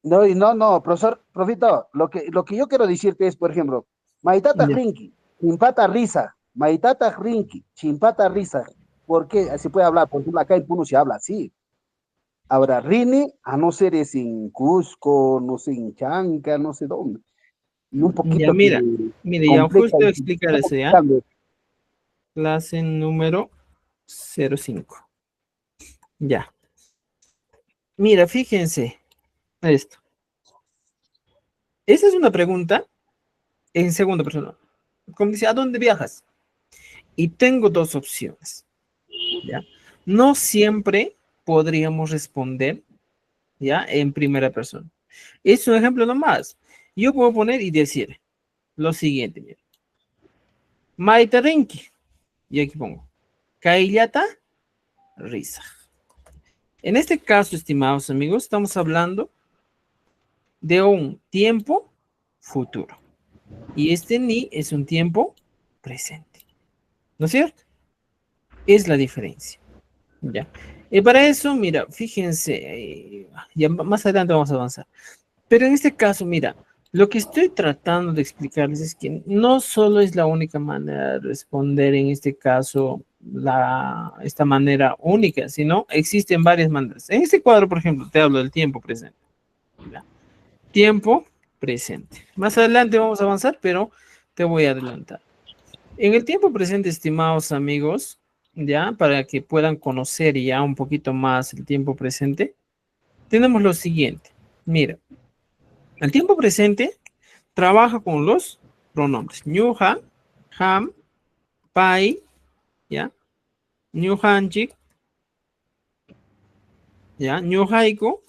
No, profesor, profito, lo que yo quiero decirte es, por ejemplo, Maitata Ya. Rinki, Chimpata Risa, Maitata Rinki, Chimpata Risa. ¿Por qué se puede hablar? Por ejemplo, acá en Puno se habla así. Ahora, Rini, a no ser es en Cusco, no sé, en Chanca, no sé dónde. Y un Ya, poquito mira, que mire, ya compleja justo voy a y explicar eso, ¿ya? cambio. Clase número 05. Ya. Mira, fíjense esto. Esa es una pregunta en segunda persona. Como dice, ¿a dónde viajas? Y tengo dos opciones, ¿ya? No siempre podríamos responder, ¿ya? En primera persona. Es un ejemplo nomás. Yo puedo poner y decir lo siguiente, mira. Maitarinki. Y aquí pongo. Kaillata risa. En este caso, estimados amigos, estamos hablando de un tiempo futuro. Y este ni es un tiempo presente. ¿No es cierto? Es la diferencia. Ya. Y para eso, mira, fíjense, ya más adelante vamos a avanzar. Pero en este caso, mira, lo que estoy tratando de explicarles es que no solo es la única manera de responder en este caso esta manera única, sino existen varias maneras. En este cuadro, por ejemplo, te hablo del tiempo presente. ¿Ya? Tiempo presente. Más adelante vamos a avanzar, pero te voy a adelantar. En el tiempo presente, estimados amigos, ya, para que puedan conocer ya un poquito más el tiempo presente, tenemos lo siguiente. Mira, el tiempo presente trabaja con los pronombres ñuja, ham, pai, ya, ñujanchik, ya, ñujaiku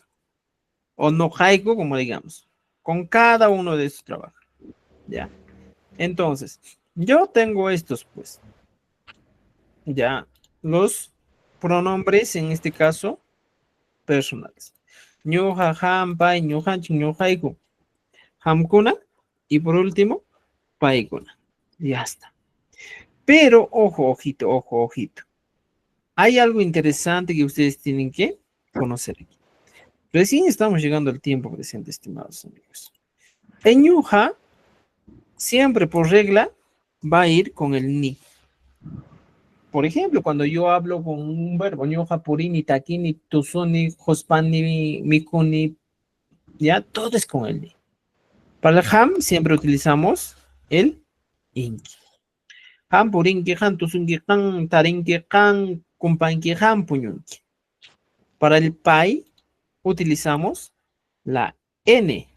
o nojaiku, como digamos, con cada uno de estos trabaja, ya. Entonces, yo tengo estos, pues, ya, los pronombres, en este caso, personales. Ñuja, ham, pai, ñujanchik, ñujaiku, hamkuna, y por último, paikuna. Ya está. Pero, ojo, ojito, ojo, ojito. Hay algo interesante que ustedes tienen que conocer aquí. Recién estamos llegando al tiempo presente, estimados amigos. En ñuja, siempre por regla, va a ir con el ni. Por ejemplo, cuando yo hablo con un verbo, ñuja, purini, takini, tusuni, jospani, mikuni, ya, todo es con el ni. Para el ham, siempre utilizamos el inki. Han purinki, han tusunki, han tarinki, han kumpanki, han puñunki. Para el pai utilizamos la N.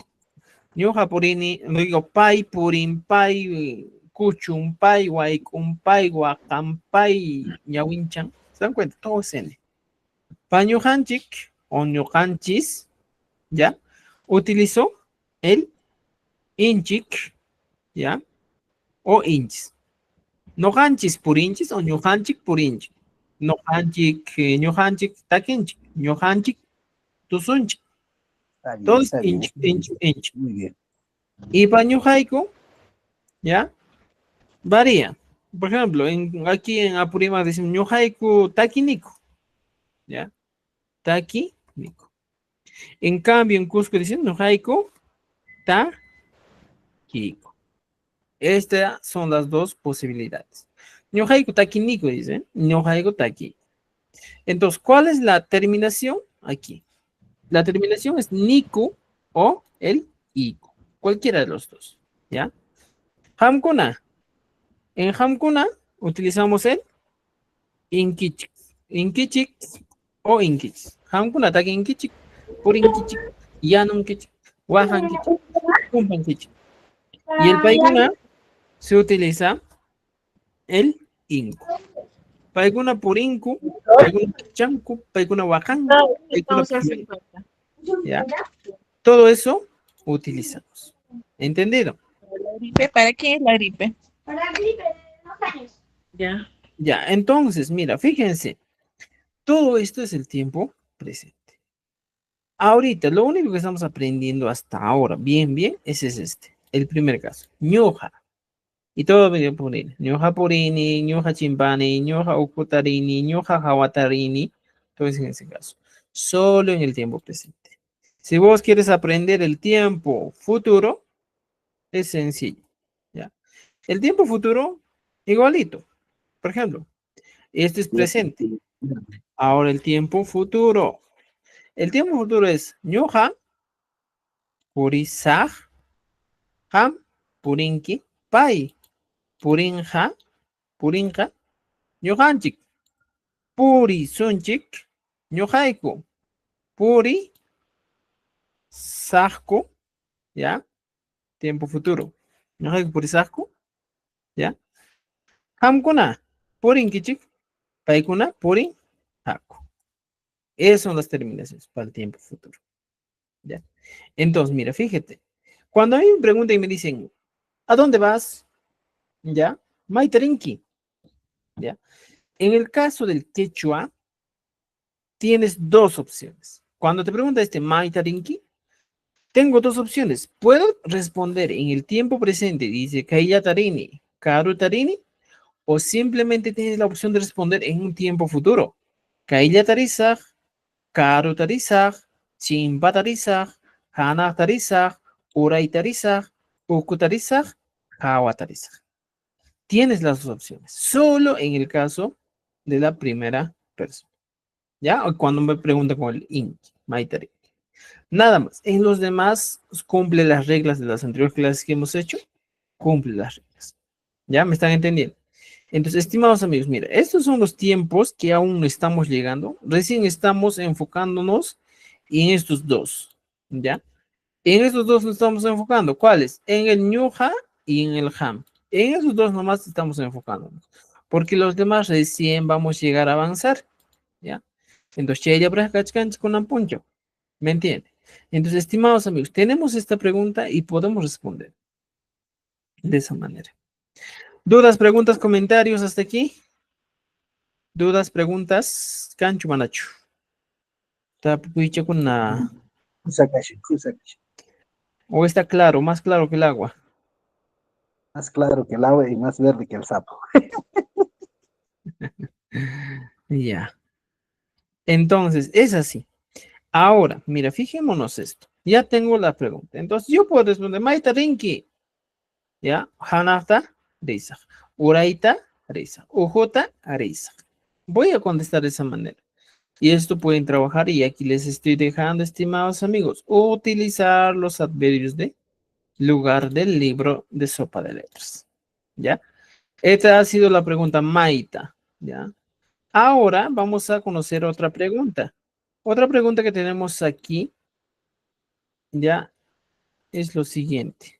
Ñuja purini, digo pai, purin, pai, kuchun, pai, waikun, pai, wakan, pai, ñawinchan. ¿Se dan cuenta? Todo es N. Para ñujanchik o ñujanchis, ¿ya? Utilizo el inchik, ¿ya? O inchis. Ñujanchis purinchis o ñujanchik purinchik. Ñujanchik takinchik. Ñujanchik tusunchik. Está bien, Todos está bien. inch. Muy bien. Y para ñujaiku, ¿ya? Varía. Por ejemplo, aquí en Apurima decimos ñujaiku takiniku, ¿ya? Takiniku. En cambio, en Cusco dicen ñujaiku takiku. Estas son las dos posibilidades. Ñujaiku takiniku dicen, ñujaiku taki. Entonces, ¿cuál es la terminación? Aquí. La terminación es niku o el iku. Cualquiera de los dos, ¿ya? Hamkuna. En hamkuna utilizamos el inkichik. Inkichik o inkichik. Hamkuna taki inkichik, purinkichik, yanunkichik, wahankichik, kumpankichik. Y el paikuna se utiliza el inku. Paikuna purinku, paikuna chanku, paikuna wahanku, paikuna puyanku. ¿Ya? Todo eso utilizamos. ¿Entendido? ¿La gripe? ¿Para qué es la gripe? Para la gripe de 2 años. Ya. Ya, entonces, mira, fíjense, todo esto es el tiempo presente. Ahorita, lo único que estamos aprendiendo hasta ahora, bien, ese es este, el primer caso, ñoja. Y todo video por él. ñoja purini, ñoja chimpani, ñoja ukutarini, ñoja hawatarini. Todo es en ese caso. Solo en el tiempo presente. Si vos quieres aprender el tiempo futuro, es sencillo. ¿Ya? El tiempo futuro, igualito. Por ejemplo, este es presente. Ahora el tiempo futuro. El tiempo futuro es ñoja, purisaj, ham, purinki, pai, purinja, purinja, ñojanchik, puri sunchik, ñojaiku, puri sajku, ¿ya? Tiempo futuro. Ñojaiku, puri sajku, ¿ya? Hamkuna, purinkichik, paikuna, purin, jaku. Esas son las terminaciones para el tiempo futuro. ¿Ya? Entonces, mira, fíjate. Cuando a mí me preguntan y me dicen, ¿a dónde vas? ¿Ya? Maitarinki. ¿Ya? En el caso del quechua, tienes dos opciones. Cuando te pregunta Maitarinki, tengo dos opciones. Puedo responder en el tiempo presente, dice Kaiyatarini, Karutarini, o simplemente tienes la opción de responder en un tiempo futuro. Kaiyatarizaj, Karutarizaj, Chimpatarizaj, Hanatarizaj, Uraitarizaj, Ukutarizaj, Hawatarizaj. Tienes las dos opciones, solo en el caso de la primera persona. ¿Ya? O cuando me preguntan con el inki, maitari. Nada más. En los demás cumple las reglas de las anteriores clases que hemos hecho. Cumple las reglas. ¿Ya? ¿Me están entendiendo? Entonces, estimados amigos, mira, estos son los tiempos que aún no estamos llegando. Recién estamos enfocándonos en estos dos. ¿Ya? En estos dos nos estamos enfocando. ¿Cuáles? En el ñuja y en el ham. En esos dos nomás estamos enfocándonos. Porque los demás recién vamos a llegar a avanzar. ¿Ya? Entonces, con puncho. ¿Me entiende? Entonces, estimados amigos, tenemos esta pregunta y podemos responder de esa manera. ¿Dudas, preguntas, comentarios hasta aquí? ¿Dudas, preguntas? Cancho manachu. ¿O está claro, más claro que el agua? Más claro que el agua y más verde que el sapo. Ya. Entonces, es así. Ahora, mira, fijémonos esto. Ya tengo la pregunta. Entonces, yo puedo responder, Maita Rinki. ¿Ya? Hanafta, Reisa. Uraita, Reisa. Ujota, Reisa. Voy a contestar de esa manera. Y esto pueden trabajar y aquí les estoy dejando, estimados amigos, utilizar los adverbios de lugar del libro de sopa de letras. ¿Ya? Esta ha sido la pregunta Maita. ¿Ya? Ahora vamos a conocer otra pregunta. Otra pregunta que tenemos aquí, ya, es lo siguiente.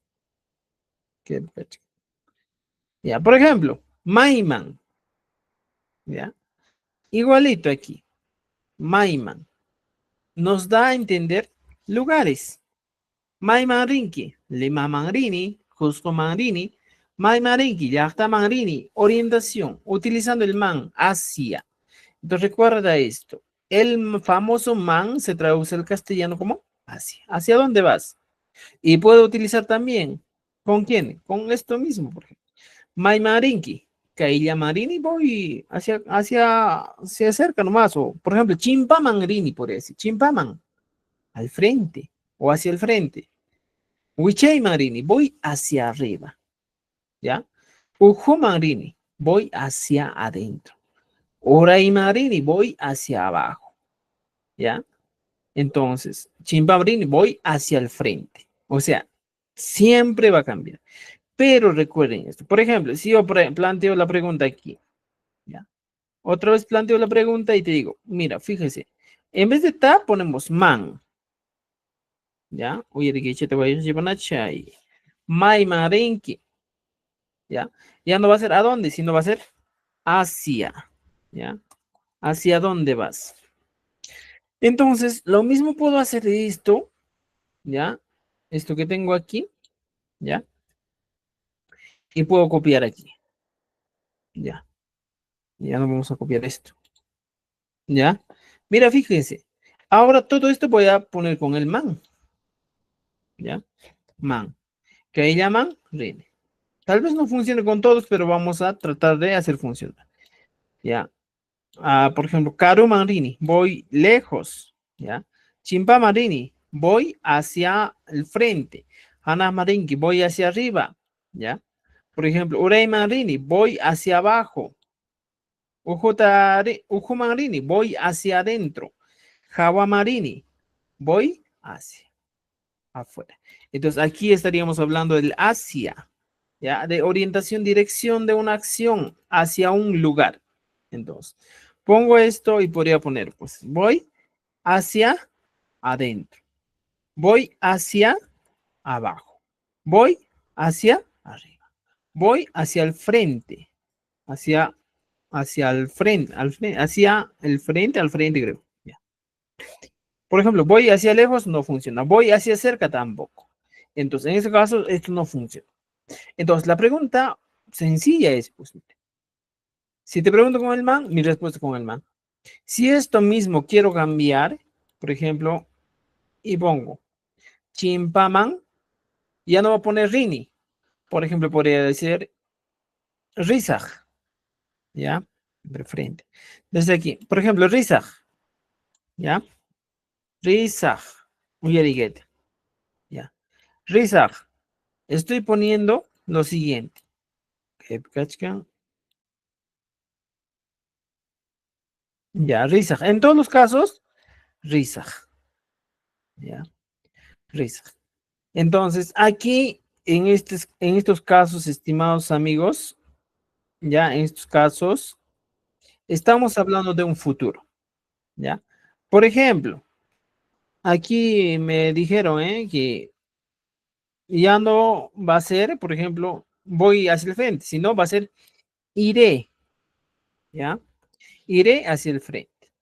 Ya, por ejemplo, Maiman. Ya, igualito aquí. Maiman. Nos da a entender lugares. Maimanrinki, Lima Manrini, Cusco Manrini, Maimanrinki, Yachta Manrini, orientación, utilizando el man, hacia. Entonces recuerda esto. El famoso man se traduce al castellano como hacia. ¿Hacia dónde vas? Y puedo utilizar también, ¿con quién? Con esto mismo, por ejemplo. Maimarinki, Kailla Marini, voy hacia cerca nomás. O, por ejemplo, Chimpamanrini, por decir. Chimpaman, al frente o hacia el frente. Huichay Marini, voy hacia arriba. ¿Ya? Uju Marini, voy hacia adentro. Oray Marini, voy hacia abajo. ¿Ya? Entonces, Chimpabrini, voy hacia el frente. O sea, siempre va a cambiar. Pero recuerden esto. Por ejemplo, si yo planteo la pregunta aquí, ¿ya? Otra vez planteo la pregunta y te digo, mira, fíjese, en vez de ta ponemos man. ¿Ya? Oye, de que te voy a llevar una chay. Mai marenki. ¿Ya? Ya no va a ser a dónde, sino va a ser hacia. ¿Ya? ¿Hacia dónde vas? Entonces, lo mismo puedo hacer de esto, ¿ya? Esto que tengo aquí, ¿ya? Y puedo copiar aquí. Ya. Ya no vamos a copiar esto. ¿Ya? Mira, fíjense. Ahora todo esto voy a poner con el man. ¿Ya? Man. Que ahí llaman Rene. Tal vez no funcione con todos, pero vamos a tratar de hacer funcionar. ¿Ya? Por ejemplo, Karu Marini, voy lejos. ¿Ya? Chimpa Marini, voy hacia el frente. Hana Marinki, voy hacia arriba. ¿Ya? Por ejemplo, Urei Marini, voy hacia abajo. Uju Marini, voy hacia adentro. Jawa Marini, voy hacia afuera. Entonces aquí estaríamos hablando del hacia, ¿ya? De orientación, dirección de una acción hacia un lugar. Entonces, pongo esto y podría poner, pues, voy hacia adentro. Voy hacia abajo. Voy hacia arriba. Voy hacia el frente. Hacia el frente, hacia el frente, al frente, creo. Ya. Por ejemplo, voy hacia lejos, no funciona. Voy hacia cerca, tampoco. Entonces, en ese caso, esto no funciona. Entonces, la pregunta sencilla es, pues, si te pregunto con el man, mi respuesta con el man. Si esto mismo quiero cambiar, por ejemplo, y pongo chimpaman, ya no voy a poner rini. Por ejemplo, podría decir rizaj. ¿Ya? De frente. Desde aquí. Por ejemplo, rizaj. ¿Ya? Rizaj. Uyariguete. ¿Ya? Rizaj. Estoy poniendo lo siguiente. Ya, rizaj. En todos los casos, rizaj. ¿Ya? Rizaj. Entonces, aquí, en estos casos, estimados amigos, ya, en estos casos, estamos hablando de un futuro. ¿Ya? Por ejemplo, aquí me dijeron que ya no va a ser, por ejemplo, voy hacia el frente, sino va a ser iré, ¿ya? Iré hacia el frente,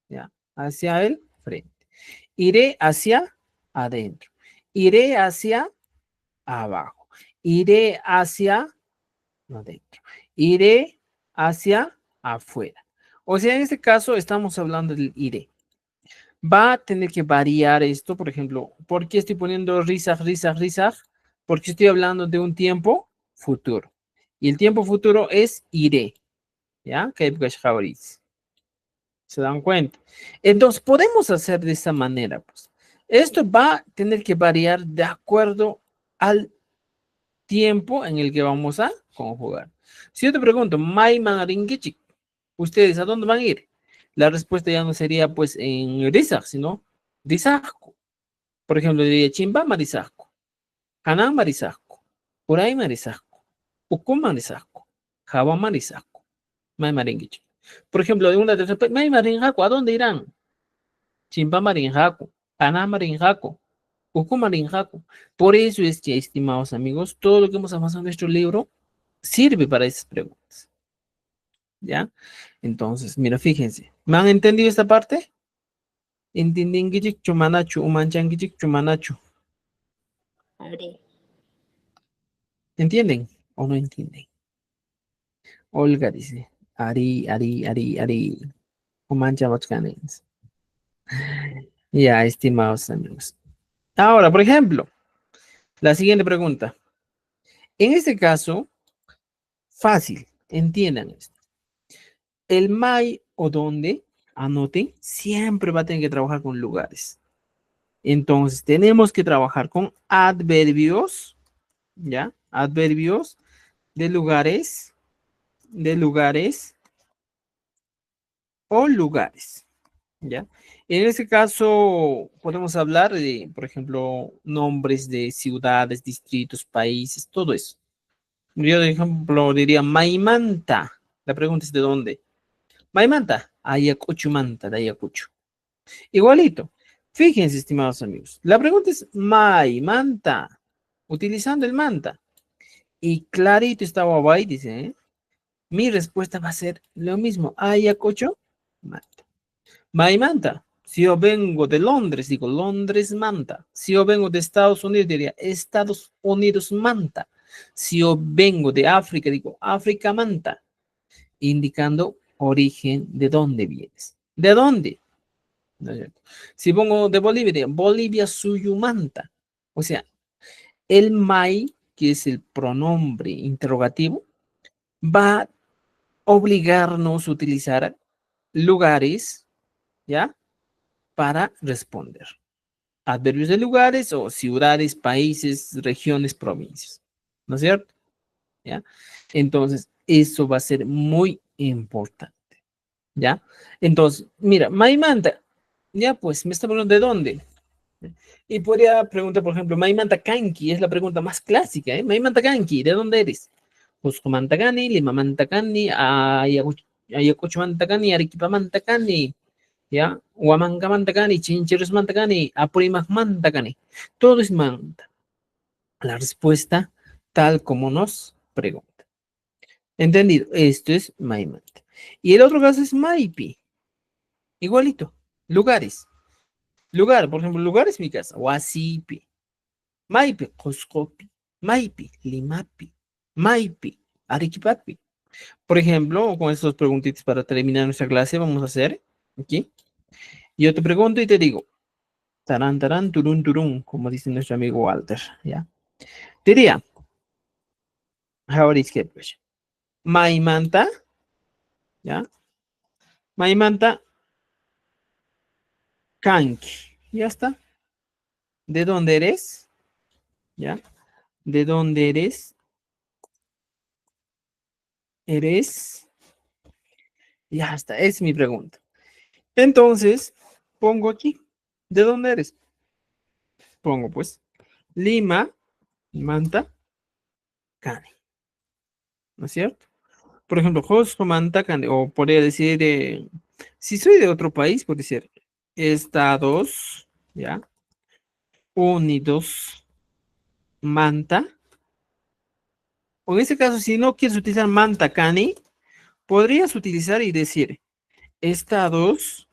¿ya? Hacia el frente. Iré hacia adentro. Iré hacia abajo. Iré hacia adentro. Iré hacia afuera. O sea, en este caso estamos hablando del iré. Va a tener que variar esto, por ejemplo, ¿por qué estoy poniendo rizaj, rizaj, rizaj? Porque estoy hablando de un tiempo futuro. Y el tiempo futuro es iré. ¿Ya? ¿Se dan cuenta? Entonces, podemos hacer de esta manera. Pues. Esto va a tener que variar de acuerdo al tiempo en el que vamos a conjugar. Si yo te pregunto, ¿ustedes a dónde van a ir? La respuesta ya no sería pues en rizaj, sino rizajku. Por ejemplo, diría chimba marizajku, hanan marizajku, uray marizajku, ukum marizajku, jawa marizajku, may maringichi. Por ejemplo, de una tercera, may marinjaku, ¿a dónde irán? Chimba marinjaku, hanan marinjaku, ukum marinjaku. Por eso es que, estimados amigos, todo lo que hemos avanzado en nuestro libro sirve para esas preguntas. ¿Ya? Entonces, mira, fíjense. ¿Me han entendido esta parte? ¿Entienden que chumanachu, umanchan que chumanachu? Haré. ¿Entienden o no entienden? Olga dice, Ari, Ari, Ari, Ari. Umancha bachcanes. Ya, estimados amigos. Ahora, por ejemplo, la siguiente pregunta. En este caso, fácil, entiendan esto. El may o donde, anoten, siempre va a tener que trabajar con lugares. Entonces, tenemos que trabajar con adverbios, ¿ya? Adverbios de lugares o lugares, ¿ya? En este caso, podemos hablar de, por ejemplo, nombres de ciudades, distritos, países, todo eso. Yo, por ejemplo, diría Maimanta. La pregunta es ¿de dónde? Maimanta, Ayacucho manta, de Ayacucho. Igualito. Fíjense, estimados amigos. La pregunta es Maimanta, utilizando el manta. Y clarito está Guabay, dice, ¿eh? Mi respuesta va a ser lo mismo. Ayacucho manta. Maimanta. Si yo vengo de Londres, digo Londres manta. Si yo vengo de Estados Unidos, diría Estados Unidos manta. Si yo vengo de África, digo África manta, indicando origen, de dónde vienes. ¿De dónde? ¿No es cierto? Si pongo de Bolivia, digo Bolivia suyumanta. O sea, el mai, que es el pronombre interrogativo, va a obligarnos a utilizar lugares, ¿ya? Para responder. Adverbios de lugares o ciudades, países, regiones, provincias. ¿No es cierto? ¿Ya? Entonces, eso va a ser muy importante. ¿Ya? Entonces, mira, Maimanta, ya pues, me está preguntando de dónde. Y podría preguntar, por ejemplo, Maimanta Kanki, es la pregunta más clásica, ¿eh? Maimanta Kanki, ¿de dónde eres? Cuscomantacani, Limamantacani, Ayacuchumantacani, Arequipamantacani, ¿ya? Huamangamantacani, Chinchirosmantacani, Apurimajmantacani. Todo es manta. La respuesta tal como nos pregunta. ¿Entendido? Esto es Maimanta. Y el otro caso es Maipi. Igualito. Lugares. Lugar, por ejemplo, lugar es mi casa. Huasipi. Maipi, Cuscopi. Maipi, Limapi. Maipi, Arequipapi. Por ejemplo, con estos preguntitos para terminar nuestra clase, vamos a hacer aquí. Yo te pregunto y te digo, tarán, tarán, turún, turún, como dice nuestro amigo Walter, ¿ya? Diría, ahora es que, pues, Maimanta, ¿ya? Maimanta, Kanki, ya está. ¿De dónde eres? ¿Ya? ¿De dónde eres? ¿Eres? Ya está, es mi pregunta. Entonces, pongo aquí, ¿de dónde eres? Pongo, pues, Lima, Manta, Cani, ¿no es cierto? Por ejemplo, Josco Manta, Cani, o podría decir, si soy de otro país, puede ser Estados, ¿ya? Unidos, Manta. O en ese caso, si no quieres utilizar Manta, Cani, podrías utilizar y decir Estados,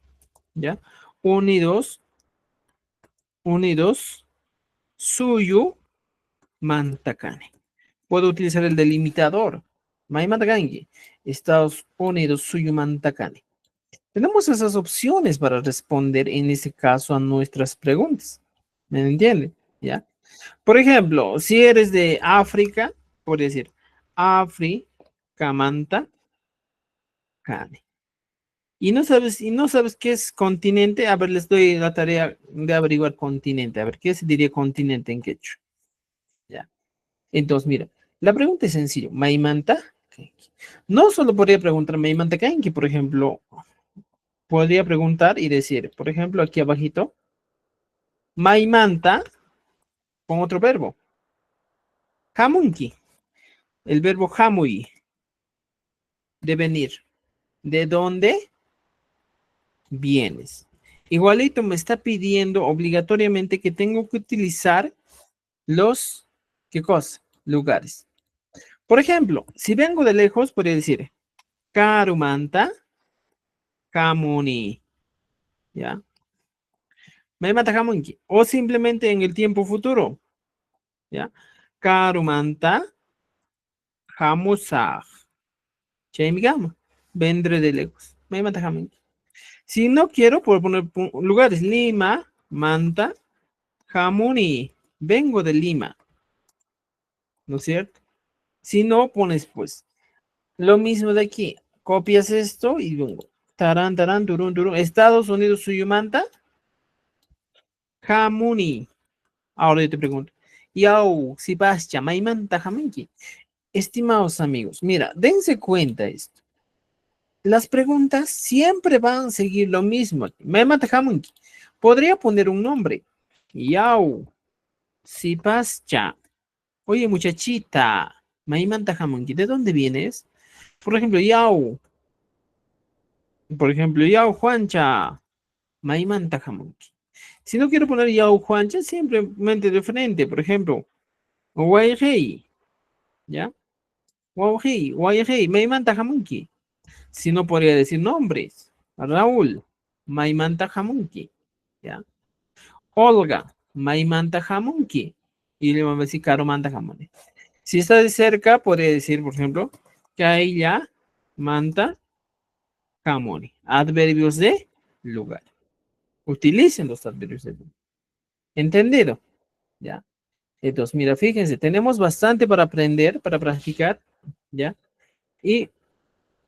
¿ya? Unidos, suyo, Mantacane. Puedo utilizar el delimitador. Maimantacangi. Estados Unidos, suyo, Mantacane. Tenemos esas opciones para responder en este caso a nuestras preguntas. ¿Me entienden? ¿Ya? Por ejemplo, si eres de África, podría decir África, Mantacane. Y no sabes qué es continente. A ver, les doy la tarea de averiguar continente. A ver, ¿qué se diría continente en quechua? Ya. Entonces, mira, la pregunta es sencilla. Maimanta. No solo podría preguntar Maimanta Kanki, por ejemplo, podría preguntar y decir, por ejemplo, aquí abajito, Maimanta con otro verbo. Hamunki. El verbo hamui. De venir. ¿De dónde vienes? Igualito me está pidiendo obligatoriamente que tengo que utilizar los, ¿qué cosa? Lugares. Por ejemplo, si vengo de lejos, podría decir Karumanta, Kamuni, ¿ya? Me mata Kamunki. O simplemente en el tiempo futuro, ¿ya? Karumanta, Hamusag. Chemigama. Vendré de lejos. Me mata Kamunki. Si no quiero, puedo poner lugares. Lima, Manta, Jamuni. Vengo de Lima. ¿No es cierto? Si no, pones pues lo mismo de aquí. Copias esto y vengo. Tarán, tarán, turun, turun. Estados Unidos, Suyumanta. Jamuni. Ahora yo te pregunto. Yau, si vas, Maimanta, Jaminki. Estimados amigos, mira, dense cuenta esto. Las preguntas siempre van a seguir lo mismo. Maimanta, Jaminki. Podría poner un nombre. Yau, si vas, Oye, muchachita. Maimanta, Jaminki. ¿De dónde vienes? Por ejemplo, Yau. Por ejemplo, Yau Juancha, Maimanta Jamunki. Si no quiero poner Yau Juancha, simplemente de frente, por ejemplo, Guayrey, ¿ya? Guayrey, Maimanta Jamunki. Si no podría decir nombres, Raúl, Maimanta Jamunki, ¿ya? Olga, Maimanta Jamunki. Y le vamos a decir Caromanta Jamunki. Si está de cerca, podría decir, por ejemplo, Kaila, Manta, Kamori. Adverbios de lugar. Utilicen los adverbios de lugar. ¿Entendido? ¿Ya? Entonces, mira, fíjense, tenemos bastante para aprender, para practicar, ¿ya? Y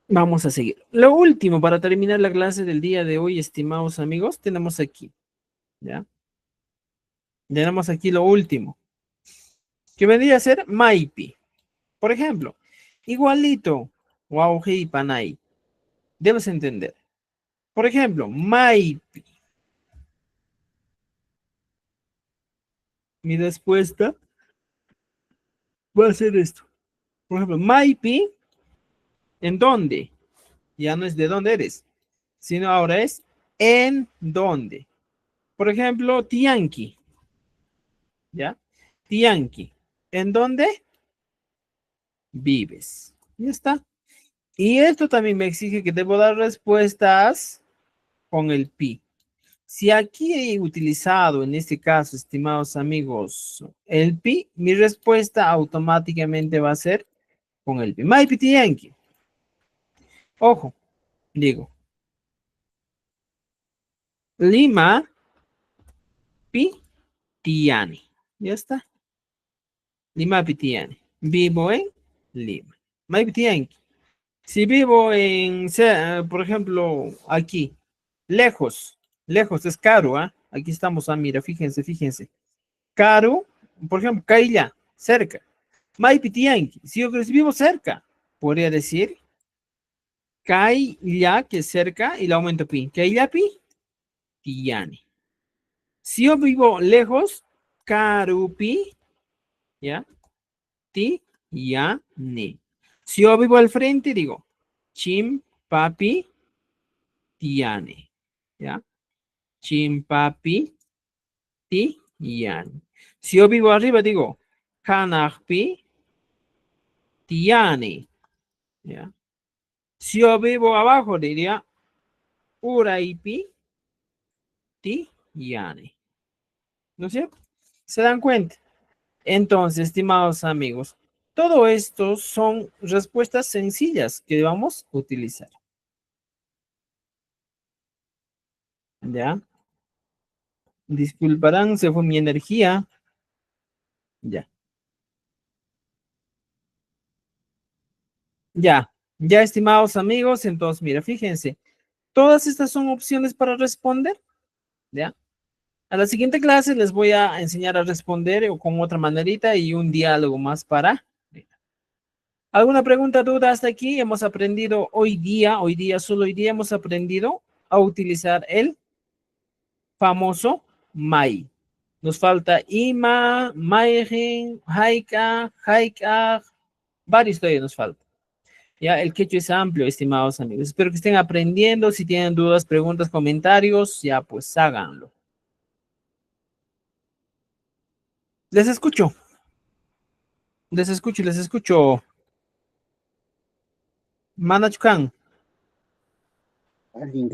vamos a seguir. Lo último, para terminar la clase del día de hoy, estimados amigos, tenemos aquí, ¿ya? Tenemos aquí lo último, que vendría a ser Maipi. Por ejemplo, igualito, Wauji y Panay. Debes entender. Por ejemplo, Maipi. Mi respuesta va a ser esto. Por ejemplo, Maipi, ¿en dónde? Ya no es de dónde eres, sino ahora es en dónde. Por ejemplo, Tianqui. ¿Ya? Tianqui. ¿En dónde vives? Ya está. Y esto también me exige que debo dar respuestas con el pi. Si aquí he utilizado, en este caso, estimados amigos, el pi, mi respuesta automáticamente va a ser con el pi. Maipi Tianqui. Ojo, digo. Lima, pi, Tiani. Ya está. Lima, pi, Tiani. Vivo en Lima. Maipi Tianqui. Si vivo en, por ejemplo, aquí, lejos es caro, ¿ah? Aquí estamos, mira, fíjense. Caro, por ejemplo, Kaila, cerca. Maipi Tianqui, si yo vivo cerca, podría decir Kaila, que es cerca, y le aumento pi. Kaila pi, Tiani. Si yo vivo lejos, Karupi, ¿ya? Tiani. Si yo vivo al frente, digo, Chimpapi, Tiani. ¿Ya? Chimpapi, Tiani. Si yo vivo arriba, digo, Kanakpi, Tiani. ¿Ya? Si yo vivo abajo, diría, Uraipi, Tiani. ¿No es cierto? ¿Se dan cuenta? Entonces, estimados amigos, todo esto son respuestas sencillas que vamos a utilizar. ¿Ya? Disculparán, se fue mi energía. Ya. Ya, estimados amigos, entonces, mira, fíjense, todas estas son opciones para responder, ¿ya? A la siguiente clase les voy a enseñar a responder o con otra manerita y un diálogo más para... ¿Alguna pregunta, duda hasta aquí? Hemos aprendido solo hoy día hemos aprendido a utilizar el famoso mai. Nos falta ima, maigen, haika, varios todavía nos faltan. Ya, el quechua es amplio, estimados amigos. Espero que estén aprendiendo. Si tienen dudas, preguntas, comentarios, ya pues háganlo. Les escucho. Les escucho. Manachukan. Alguien.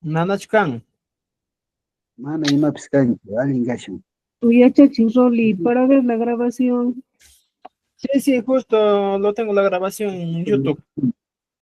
Manachukan. Mana ima piscan, alguien. Roli, para ver la grabación. Sí, justo lo tengo la grabación en YouTube.